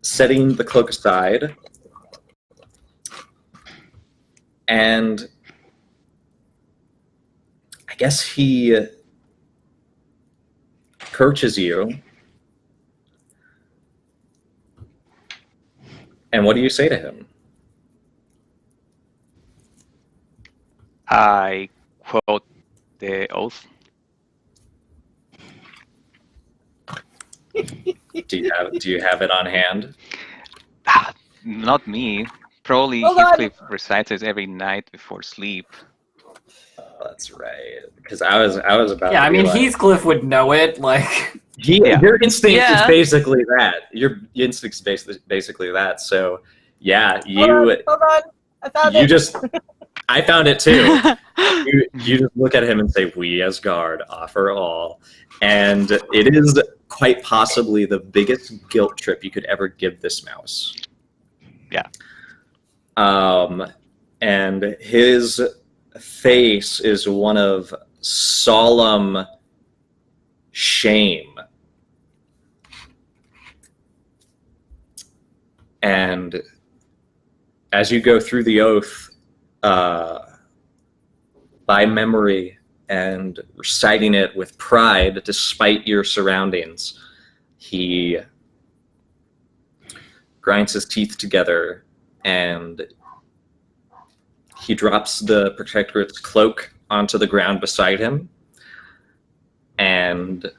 setting the cloak aside, and I guess he approaches you. And what do you say to him? I quote the oath. Do you have it on hand? Not me. Probably Hold on. Heathcliff recites it every night before sleep. Oh, that's right. Because I was about. Yeah, to I be mean, like, Heathcliff would know it. Like, Yeah. Your instinct is Yeah. basically that. Your instinct's basically that. So yeah, Hold on. I found you it. just. I found it too. You just look at him and say, "We as guard offer all," and it is quite possibly the biggest guilt trip you could ever give this mouse. Yeah. And his face is one of solemn shame. And as you go through the oath, by memory and reciting it with pride despite your surroundings, he grinds his teeth together and he drops the Protectorate's cloak onto the ground beside him and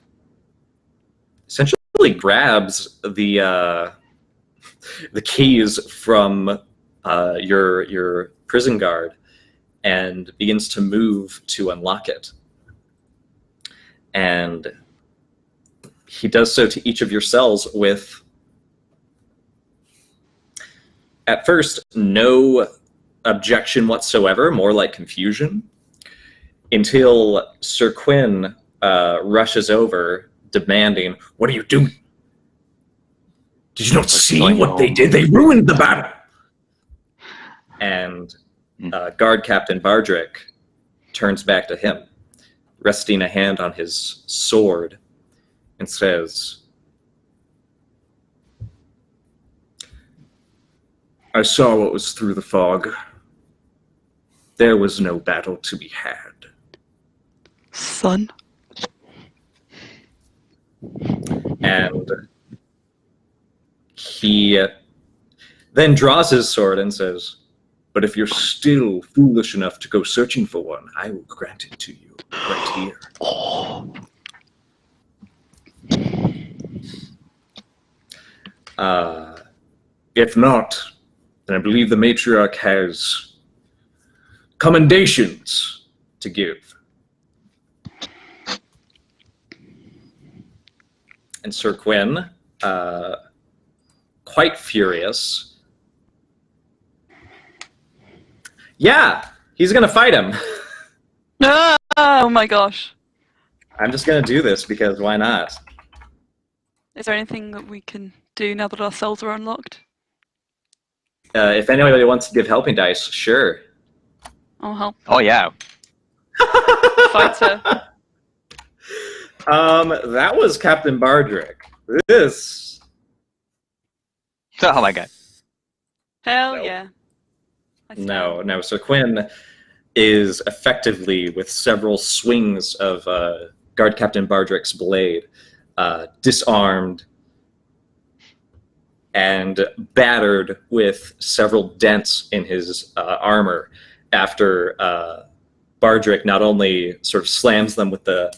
essentially grabs the keys from your prison guard and begins to move to unlock it. And he does so to each of your cells with, at first, no objection whatsoever, more like confusion, until Sir Quinn rushes over, demanding, "What are you doing? Did you not see going what they home." did? They ruined the battle!" And Guard Captain Bardrick turns back to him, resting a hand on his sword, and says, "I saw what was through the fog. There was no battle to be had." Son. And he then draws his sword and says, "But if you're still foolish enough to go searching for one, I will grant it to you right here." Oh. If not, then I believe the matriarch has commendations to give. And Sir Quinn, quite furious, yeah, he's gonna fight him. Oh my gosh. I'm just gonna do this because why not? Is there anything that we can do now that our cells are unlocked? If anybody wants to give helping dice, sure. I'll help. Oh yeah. Fighter. That was Captain Bardrick. This. Oh my god. Hell No. yeah. I stand. No. Sir Quinn is effectively, with several swings of Guard Captain Bardrick's blade, disarmed and battered with several dents in his armor after Bardrick not only sort of slams them with the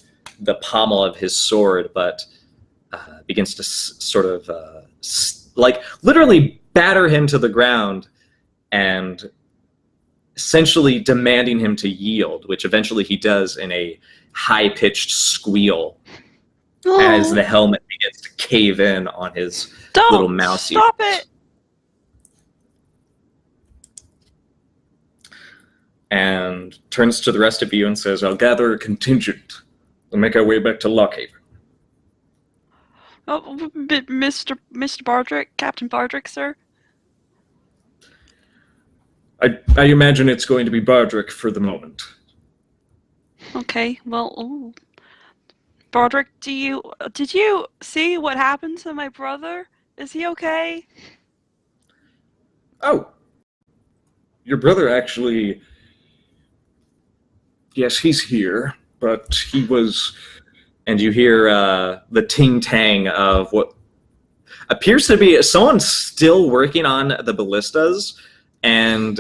pommel of his sword, but begins to sort of like literally batter him to the ground and essentially demanding him to yield, which eventually he does in a high-pitched squeal as the helmet begins to cave in on his little mousey. Stop it! And turns to the rest of you and says, I'll gather a contingent and make our way back to Lockhaven. Oh, Mr. Bardrick, Captain Bardrick, sir. I imagine it's going to be Bardrick for the moment. Okay, well, Bardrick, did you see what happened to my brother? Is he okay? Oh, your brother actually... Yes, he's here, but he was... And you hear the ting-tang of what appears to be someone still working on the ballistas, and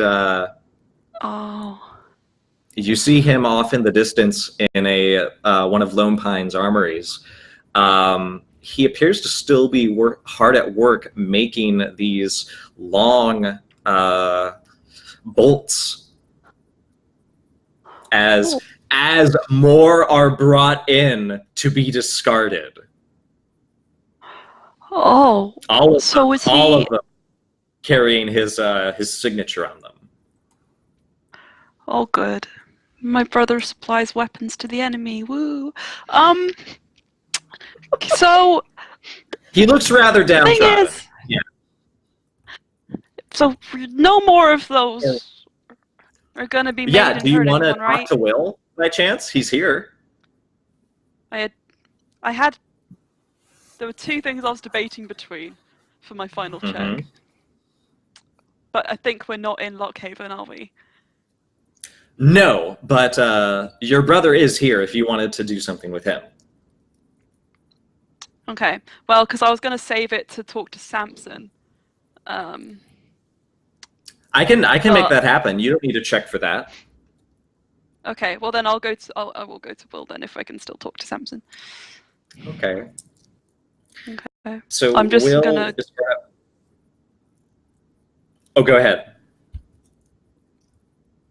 you see him off in the distance in a one of Lone Pine's armories. He appears to still be hard at work making these long bolts as more are brought in to be discarded. Oh, all of so them, is he... all of them carrying his signature on them. Oh, good. My brother supplies weapons to the enemy. Woo. So He looks rather downtrodden. thing is, so no more of those are gonna be made. Yeah, and do you hurt want to anyone, talk right? to Will by chance? He's here. There were two things I was debating between for my final check. But I think we're not in Lockhaven, are we? No, but your brother is here if you wanted to do something with him. Okay. Well, because I was going to save it to talk to Samson. I can make that happen. You don't need to check for that. Okay. Well, then I will go to Will then if I can still talk to Samson. Okay. Okay. So I'm just Will gonna. Oh, go ahead.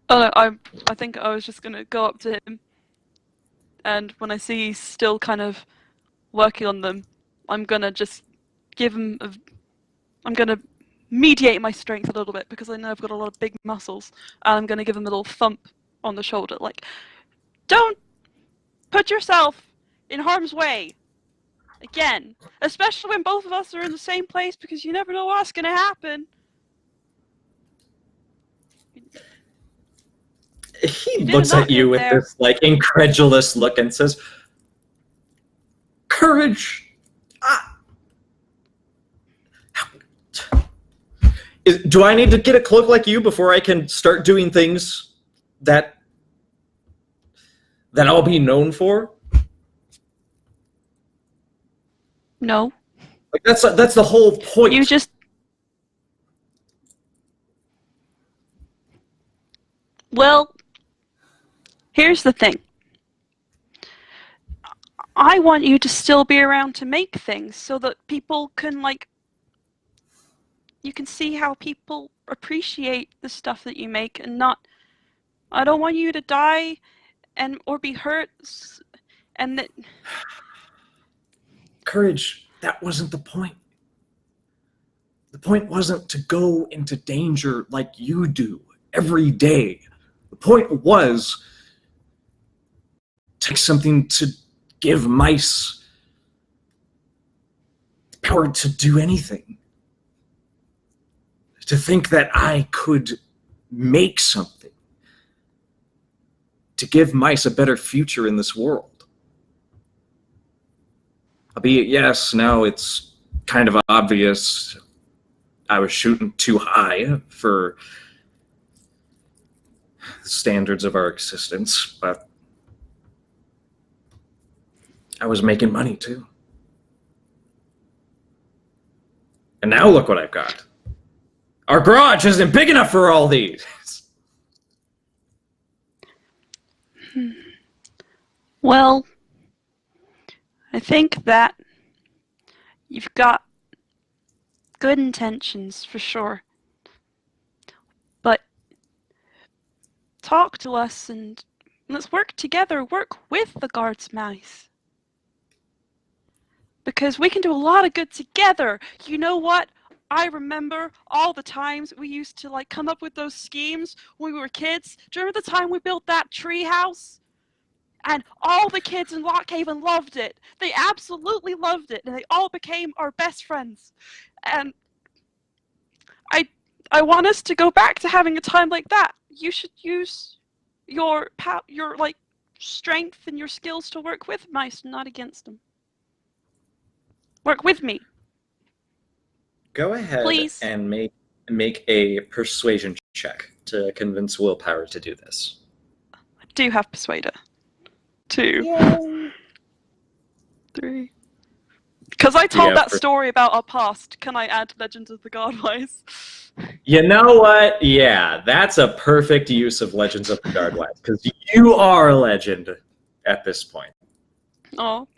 Oh no, I think I was just gonna go up to him, and when I see he's still kind of working on them, I'm gonna just give him I'm gonna mediate my strength a little bit because I know I've got a lot of big muscles, and I'm gonna give him a little thump on the shoulder, like, don't put yourself in harm's way again, especially when both of us are in the same place, because you never know what's gonna happen. He looks at you with this like incredulous look and says, "Courage. Do I need to get a cloak like you before I can start doing things that I'll be known for?" No. Like that's the whole point. You just... Well, here's the thing. I want you to still be around to make things so that people can, like... You can see how people appreciate the stuff that you make and not... I don't want you to die or be hurt and that... Courage, that wasn't the point. The point wasn't to go into danger like you do every day. The point was take something to give mice the power to do anything. To think that I could make something to give mice a better future in this world. Albeit, yes, now it's kind of obvious I was shooting too high for standards of our existence, but I was making money too. And now look what I've got. Our garage isn't big enough for all these. Well, I think that you've got good intentions for sure. But talk to us and let's work together, work with the guards mice. Because we can do a lot of good together. You know what? I remember all the times we used to like come up with those schemes when we were kids. Do you remember the time we built that tree house? And all the kids in Lockhaven loved it. They absolutely loved it, and they all became our best friends. And I want us to go back to having a time like that. You should use your like strength and your skills to work with mice, not against them. Work with me. Go ahead Please. and make a persuasion check to convince willpower to do this. I do have Persuader. 2. Yay. 3. Because I told Yeah, that story about our past, can I add Legends of the Guardwise? You know what? Yeah, that's a perfect use of Legends of the Guardwise, because you are a legend at this point. Oh.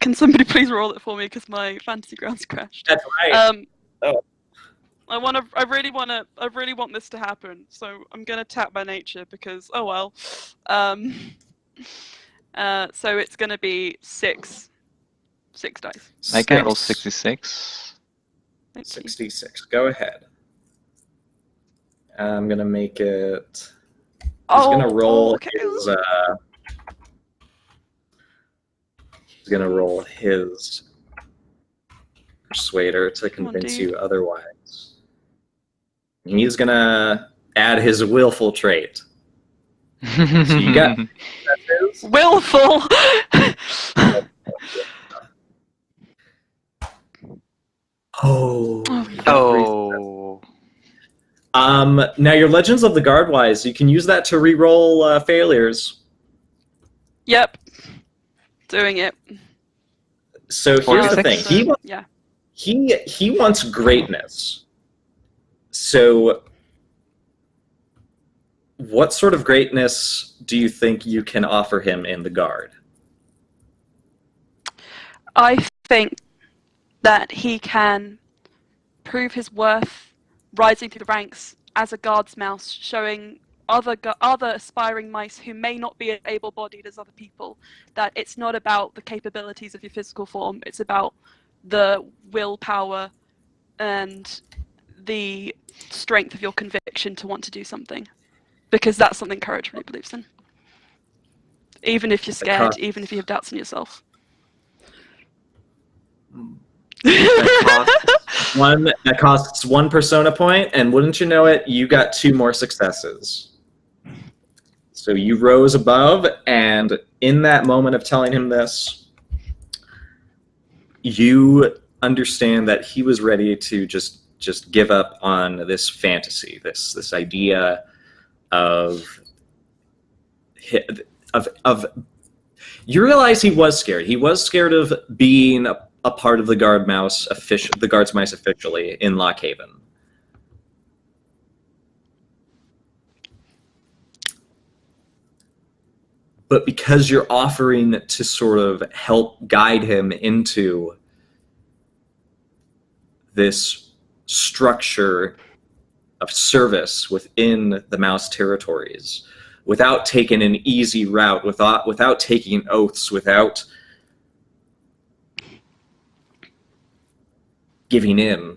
Can somebody please roll it for me because my fantasy grounds crashed. That's right. Oh. I really want this to happen. So I'm gonna tap by nature because oh well. So it's gonna be 6 dice. I can roll 66. Thank you. 66. Go ahead. I'm gonna make it. He's gonna roll okay. his. He's gonna roll his persuader to Come on, convince dude. you otherwise. He's gonna add his willful trait. So you got that is? Willful. Oh. Oh. Now your Legends of the Guardwise, you can use that to re-roll failures. Yep. Doing it. So here's the thing. 46? Yeah. He wants greatness. So what sort of greatness do you think you can offer him in the guard? I think that he can prove his worth rising through the ranks as a guard's mouse, showing other aspiring mice who may not be as able-bodied as other people that it's not about the capabilities of your physical form, it's about the willpower and the strength of your conviction to want to do something. Because that's something courage really believes in. Even if you're scared, even if you have doubts in yourself. That costs one persona point, and wouldn't you know it, you got 2 more successes. So you rose above, and in that moment of telling him this, you understand that he was ready to just give up on this fantasy, this idea of you realize he was scared. He was scared of being a part of the guard's mice officially in Lockhaven. But because you're offering to sort of help guide him into this structure of service within the mouse territories, without taking an easy route, without taking oaths, without giving in,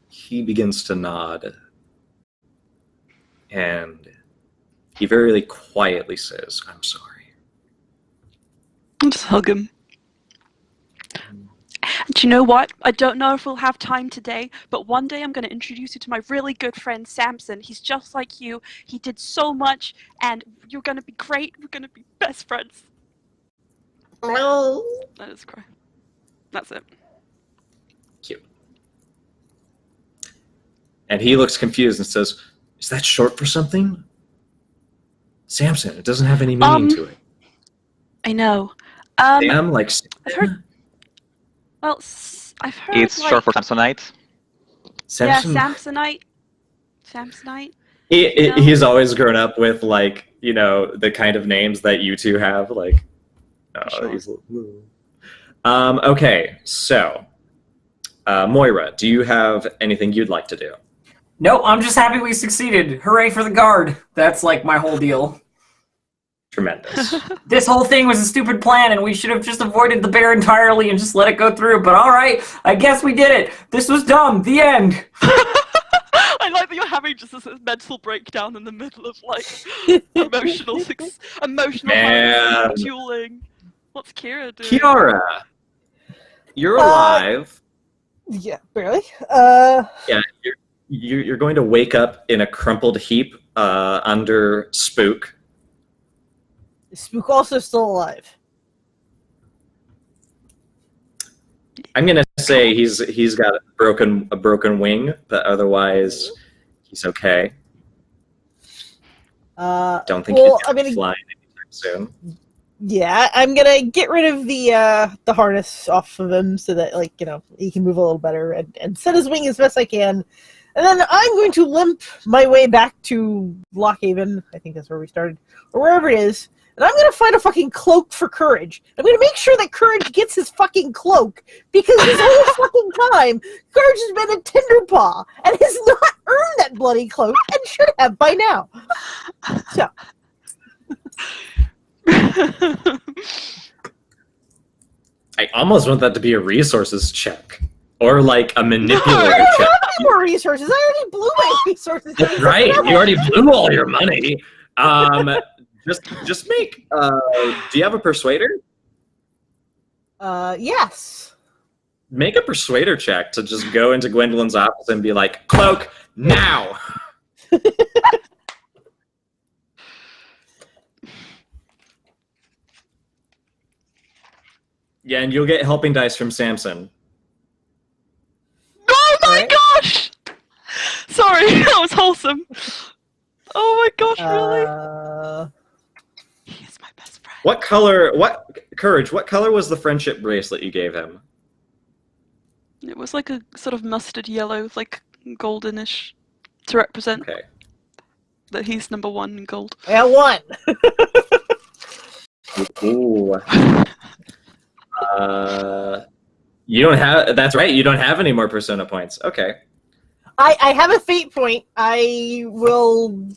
he begins to nod, and he very quietly says, "I'm sorry." I'll just hug him. Do you know what? I don't know if we'll have time today, but one day I'm going to introduce you to my really good friend Samson. He's just like you. He did so much, and you're going to be great. We're going to be best friends. No. That is cry. That's it. Cute. And he looks confused and says, "Is that short for something?" Samson, it doesn't have any meaning to it. I know. Sam, like I've heard. Well, I've heard. It's like, short for Samsonite. Samson. Yeah, Samsonite. Samsonite. He's always grown up with, like, you know, the kind of names that you two have. Like, Sure. Okay, so Moira, do you have anything you'd like to do? Nope, I'm just happy we succeeded. Hooray for the guard. That's like my whole deal. Tremendous. This whole thing was a stupid plan, and we should have just avoided the bear entirely and just let it go through. But all right, I guess we did it. This was dumb. The end. I like that you're having just this mental breakdown in the middle of like emotional Man. dueling. What's Kira doing? Kiara, you're alive. Yeah, barely. Yeah, you're going to wake up in a crumpled heap under Spook. Spook also still alive. I'm gonna say he's got a broken wing, but otherwise he's okay. Don't think he's gonna be flying anytime soon. Yeah, I'm gonna get rid of the harness off of him so that, like, you know, he can move a little better and set his wing as best I can. And then I'm going to limp my way back to Lockhaven. I think that's where we started, or wherever it is. And I'm going to find a fucking cloak for Courage. I'm going to make sure that Courage gets his fucking cloak, because this whole fucking time, Courage has been a tinderpaw and has not earned that bloody cloak and should have by now. So. I almost want that to be a resources check. Or like a manipulator I check. don't have more resources. I already blew my resources. That's right. You already blew all your money. Just make. Do you have a persuader? Yes. Make a persuader check to just go into Gwendolyn's office and be like, "Cloak now." Yeah, and you'll get helping dice from Samson. Oh my Right. gosh! Sorry, that was wholesome. Oh my gosh, really? He is my best friend. What color was the friendship bracelet you gave him? It was like a sort of mustard yellow, like goldenish, to represent Okay. that he's number one in gold. I got one. Ooh. You don't have. That's right. You don't have any more persona points. Okay. I have a fate point. I will.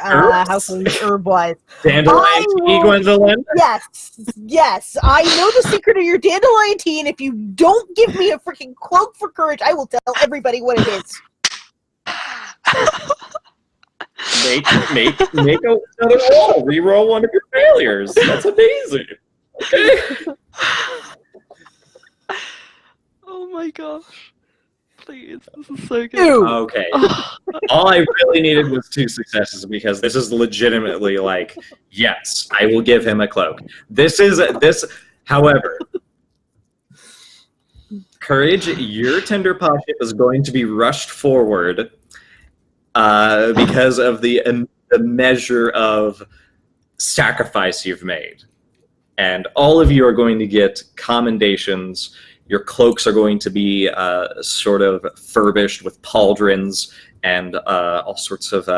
How can we herb-wise? Dandelion tea, Gwendolyn. Yes. I know the secret of your dandelion tea, and if you don't give me a freaking cloak for Courage, I will tell everybody what it is. Make another roll. Reroll one of your failures. That's amazing. Okay. Oh my gosh. Please, this is so good. Ew. Okay. All I really needed was 2 successes, because this is legitimately like, yes, I will give him a cloak. However, Courage, your Tinderpaw ship is going to be rushed forward because of the measure of sacrifice you've made. And all of you are going to get commendations. Your cloaks are going to be sort of furbished with pauldrons and all sorts of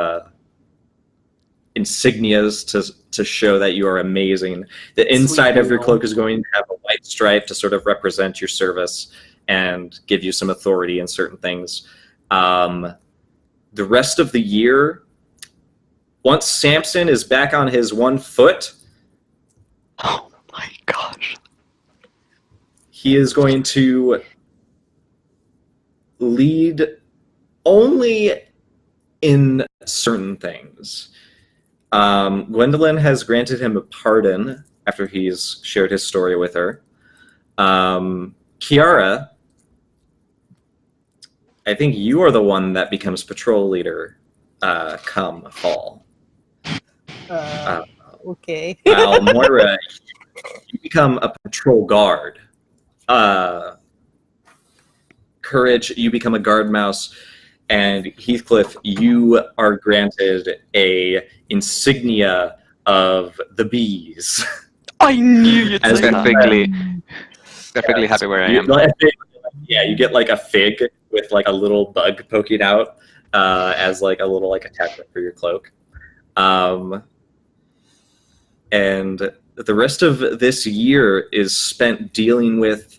insignias to show that you are amazing. The inside of your cloak is going to have a white stripe to sort of represent your service and give you some authority in certain things. The rest of the year, once Samson is back on his 1 foot, Oh my gosh. he is going to lead only in certain things. Gwendolyn has granted him a pardon after he's shared his story with her. Kiara, I think you are the one that becomes patrol leader come fall. Okay. While Moira, you become a patrol guard. Courage, you become a guard mouse. And Heathcliff, you are granted a insignia of the bees. I knew you'd As say that. Perfectly happy where I am. Yeah, you get like a fig with like a little bug poking out as like a little like attachment for your cloak. And the rest of this year is spent dealing with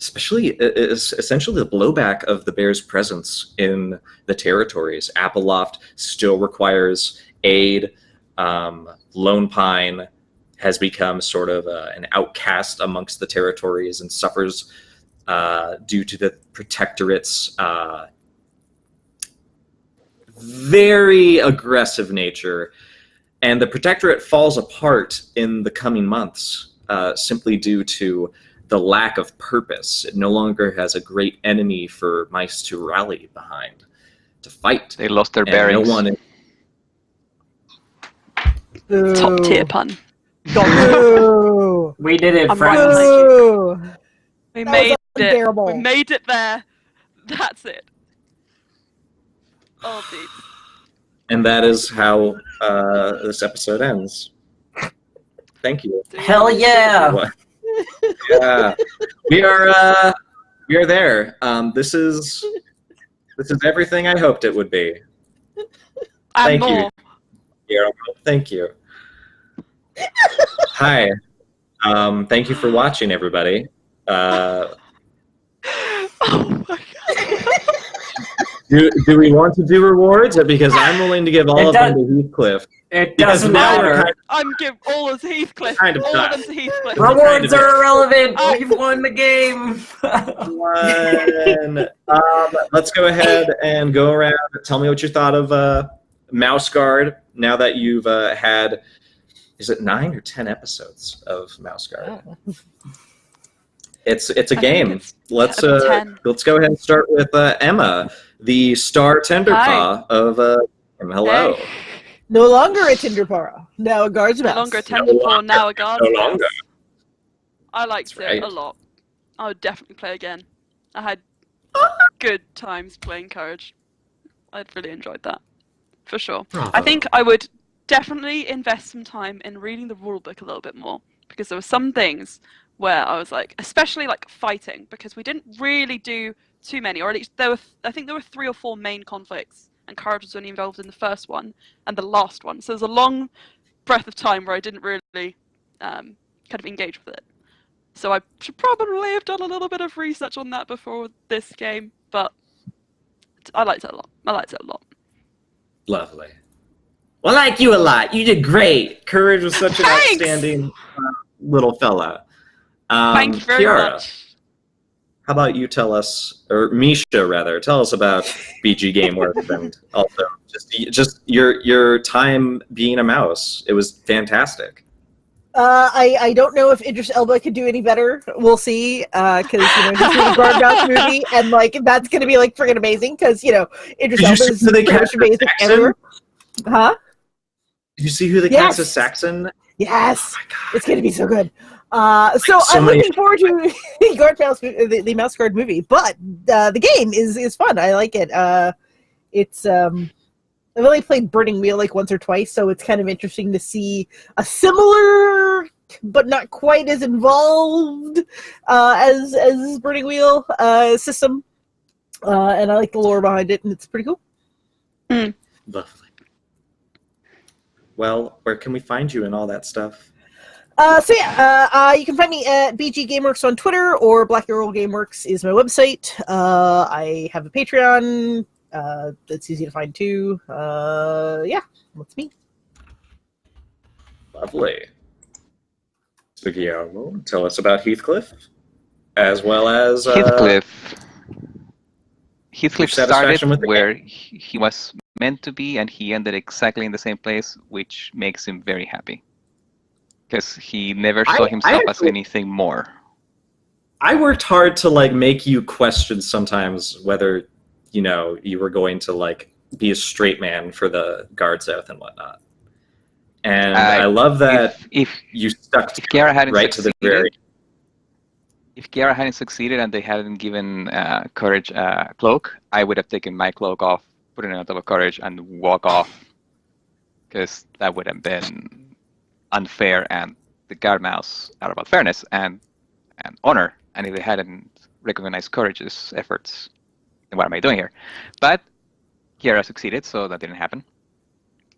essentially the blowback of the bear's presence in the territories. Appleloft still requires aid. Lone Pine has become sort of an outcast amongst the territories and suffers due to the Protectorate's very aggressive nature. And the Protectorate falls apart in the coming months simply due to the lack of purpose. It no longer has a great enemy for mice to rally behind, to fight. They lost their And bearings. no one Top tier pun. Boo. We did it, I'm friends. right. Boo. We That made was it. unbearable. We made it there. That's it. Oh, dude. And that is how this episode ends. Thank you. Hell yeah! What? Yeah, we are there. This is everything I hoped it would be. And Thank you. more. Guillermo. Thank you. Hi. Thank you for watching, everybody. Oh my god. Do we want to do rewards? Because I'm willing to give all of them to Heathcliff. It Because doesn't now we're matter. kind I'm giving all of Heathcliff. Kind of all done. of them to Heathcliff. Rewards are irrelevant. Oh. We've won the game. One. Let's go ahead and go around. Tell me what you thought of Mouse Guard. Now that you've had, is it 9 or 10 episodes of Mouse Guard? Oh. It's a I think game. it's Let's 10. let's go ahead and start with Emma, the star tenderpaw of. Hello. Hey. No longer a Tinderpara. Now a guard's No mouse. longer a tender paw, now a guard. No longer. I liked That's right. it a lot. I would definitely play again. I had good times playing Courage. I'd really enjoyed that. For sure. Bravo. I think I would definitely invest some time in reading the rulebook a little bit more, because there were some things where I was like, especially like fighting, because we didn't really do too many, or at least I think there were 3 or 4 main conflicts, and Courage was only involved in the first one and the last one. So there's a long breath of time where I didn't really kind of engage with it. So I should probably have done a little bit of research on that before this game, but I liked it a lot. Lovely. Well, I like you a lot. You did great. Courage was such an Thanks! outstanding little fella. Thank you very Kiara, much. how about you tell us, or Misha rather, tell us about BG Gameworks and also just your time being a mouse. It was fantastic. I don't know if Idris Elba could do any better. We'll see. Because he's doing a guard mouse movie, and like that's gonna be like friggin' amazing. Because Idris Did you Elba see is who they pretty much cast as amazing Saxon? everywhere. Huh? Did you see who they Yes. cast as Saxon? Yes. Oh my God. It's gonna be so good. So so I'm many- looking forward to the Mouse Guard movie, but the game is fun. I like it. It's I've only played Burning Wheel like once or twice, so it's kind of interesting to see a similar but not quite as involved as Burning Wheel system. And I like the lore behind it, and it's pretty cool. Lovely. Well, where can we find you and all that stuff? You can find me at BG Gameworks on Twitter, or Black Arrow Gameworks is my website. I have a Patreon. That's easy to find too. Yeah, that's me. Lovely. So Guillermo, tell us about Heathcliff, as well as Heathcliff your satisfaction started with the where he was meant to be, and he ended exactly in the same place, which makes him very happy. Because he never saw himself as actually- anything more. I worked hard to like make you question sometimes whether you were going to like be a straight man for the guards oath and whatnot. And I love that If you stuck Kiara hadn't right to the succeeded, very. if Kiara hadn't succeeded and they hadn't given Courage a cloak, I would have taken my cloak off, put it on top of Courage, and walk off. Because that would have been unfair, and the guard mouse are about fairness and honor. And if they hadn't recognized Courage's efforts, then what am I doing here? But Kiara succeeded, so that didn't happen.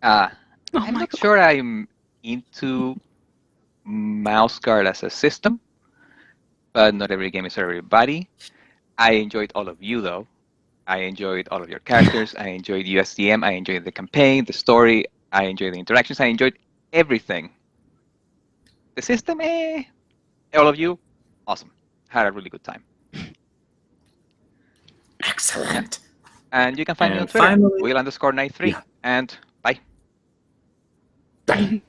I'm not sure I'm into mouse guard as a system, but not every game is for everybody. I enjoyed all of you, though. I enjoyed all of your characters. I enjoyed USDM. I enjoyed the campaign, the story. I enjoyed the interactions. I enjoyed everything. The system, all of you, awesome. Had a really good time. Excellent. And you can find me on Twitter, Will_Knight3. Yeah. And bye. Bye.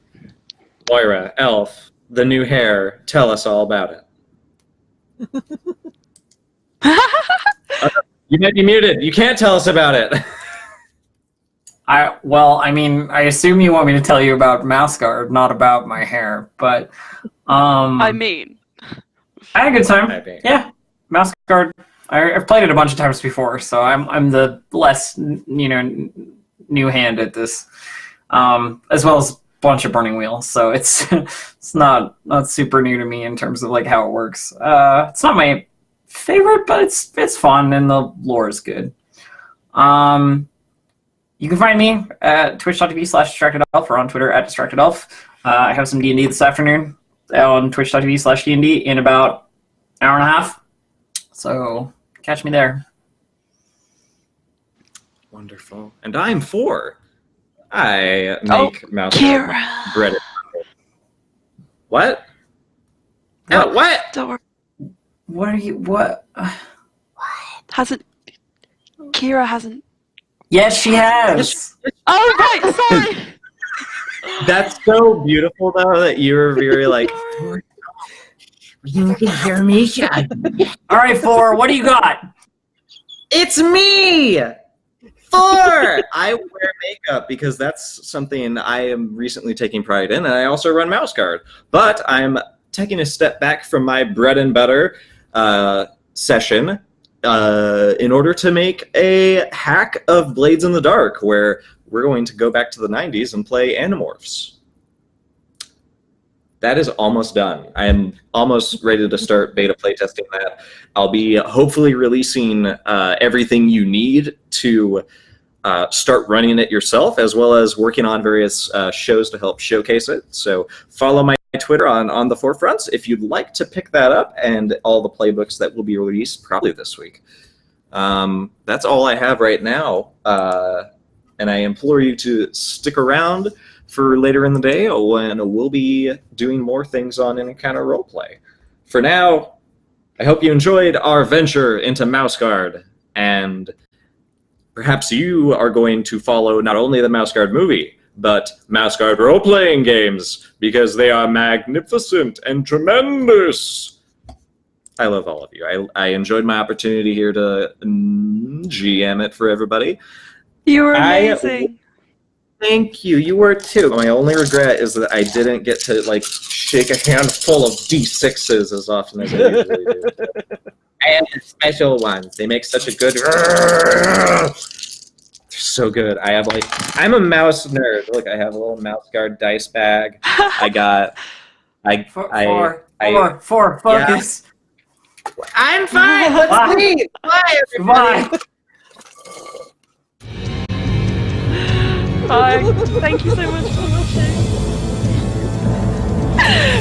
Moira, Elf, the new hair, tell us all about it. You might be muted. You can't tell us about it. I assume you want me to tell you about Mouse Guard, not about my hair, but I mean, I had a good time. Yeah, Mouse Guard. I've played it a bunch of times before, so I'm the less new hand at this, as well as a bunch of Burning Wheels. So it's not super new to me in terms of like how it works. It's not my favorite, but it's fun and the lore is good. You can find me at twitch.tv/DistractedElf or on Twitter at DistractedElf. I have some D&D this afternoon on twitch.tv/D&D in about an hour and a half. So catch me there. Wonderful. And I'm 4. I make mouse bread. What? No, what? Don't worry. What are you? What? Kira hasn't. Yes, she has. Oh, right, sorry. That's so beautiful, though, that you were very like, You can hear me? All right, 4, what do you got? it's me! 4! I wear makeup because that's something I am recently taking pride in, and I also run Mouse Guard. But I'm taking a step back from my bread and butter session in order to make a hack of Blades in the Dark, where we're going to go back to the 90s and play Animorphs. That is almost done. I am almost ready to start beta playtesting that. I'll be hopefully releasing everything you need to start running it yourself, as well as working on various shows to help showcase it. So follow my Twitter on the forefronts if you'd like to pick that up, and all the playbooks that will be released probably this week. That's all I have right now, and I implore you to stick around for later in the day when we'll be doing more things on Encounter Roleplay. For now, I hope you enjoyed our venture into Mouse Guard, and perhaps you are going to follow not only the Mouse Guard movie, but Mouse Guard role-playing games, because they are magnificent and tremendous. I love all of you. I enjoyed my opportunity here to GM it for everybody. You were amazing. Thank you. You were too. My only regret is that I didn't get to like shake a handful of D6s as often as I usually do. I have the special ones. They make such a good. They're so good. I'm a mouse nerd. Look, I have a little Mouse Guard dice bag. I got. Four. Focus. Yeah. I'm fine. Let's leave. Bye, everybody. Bye. Bye. Thank you so much for watching.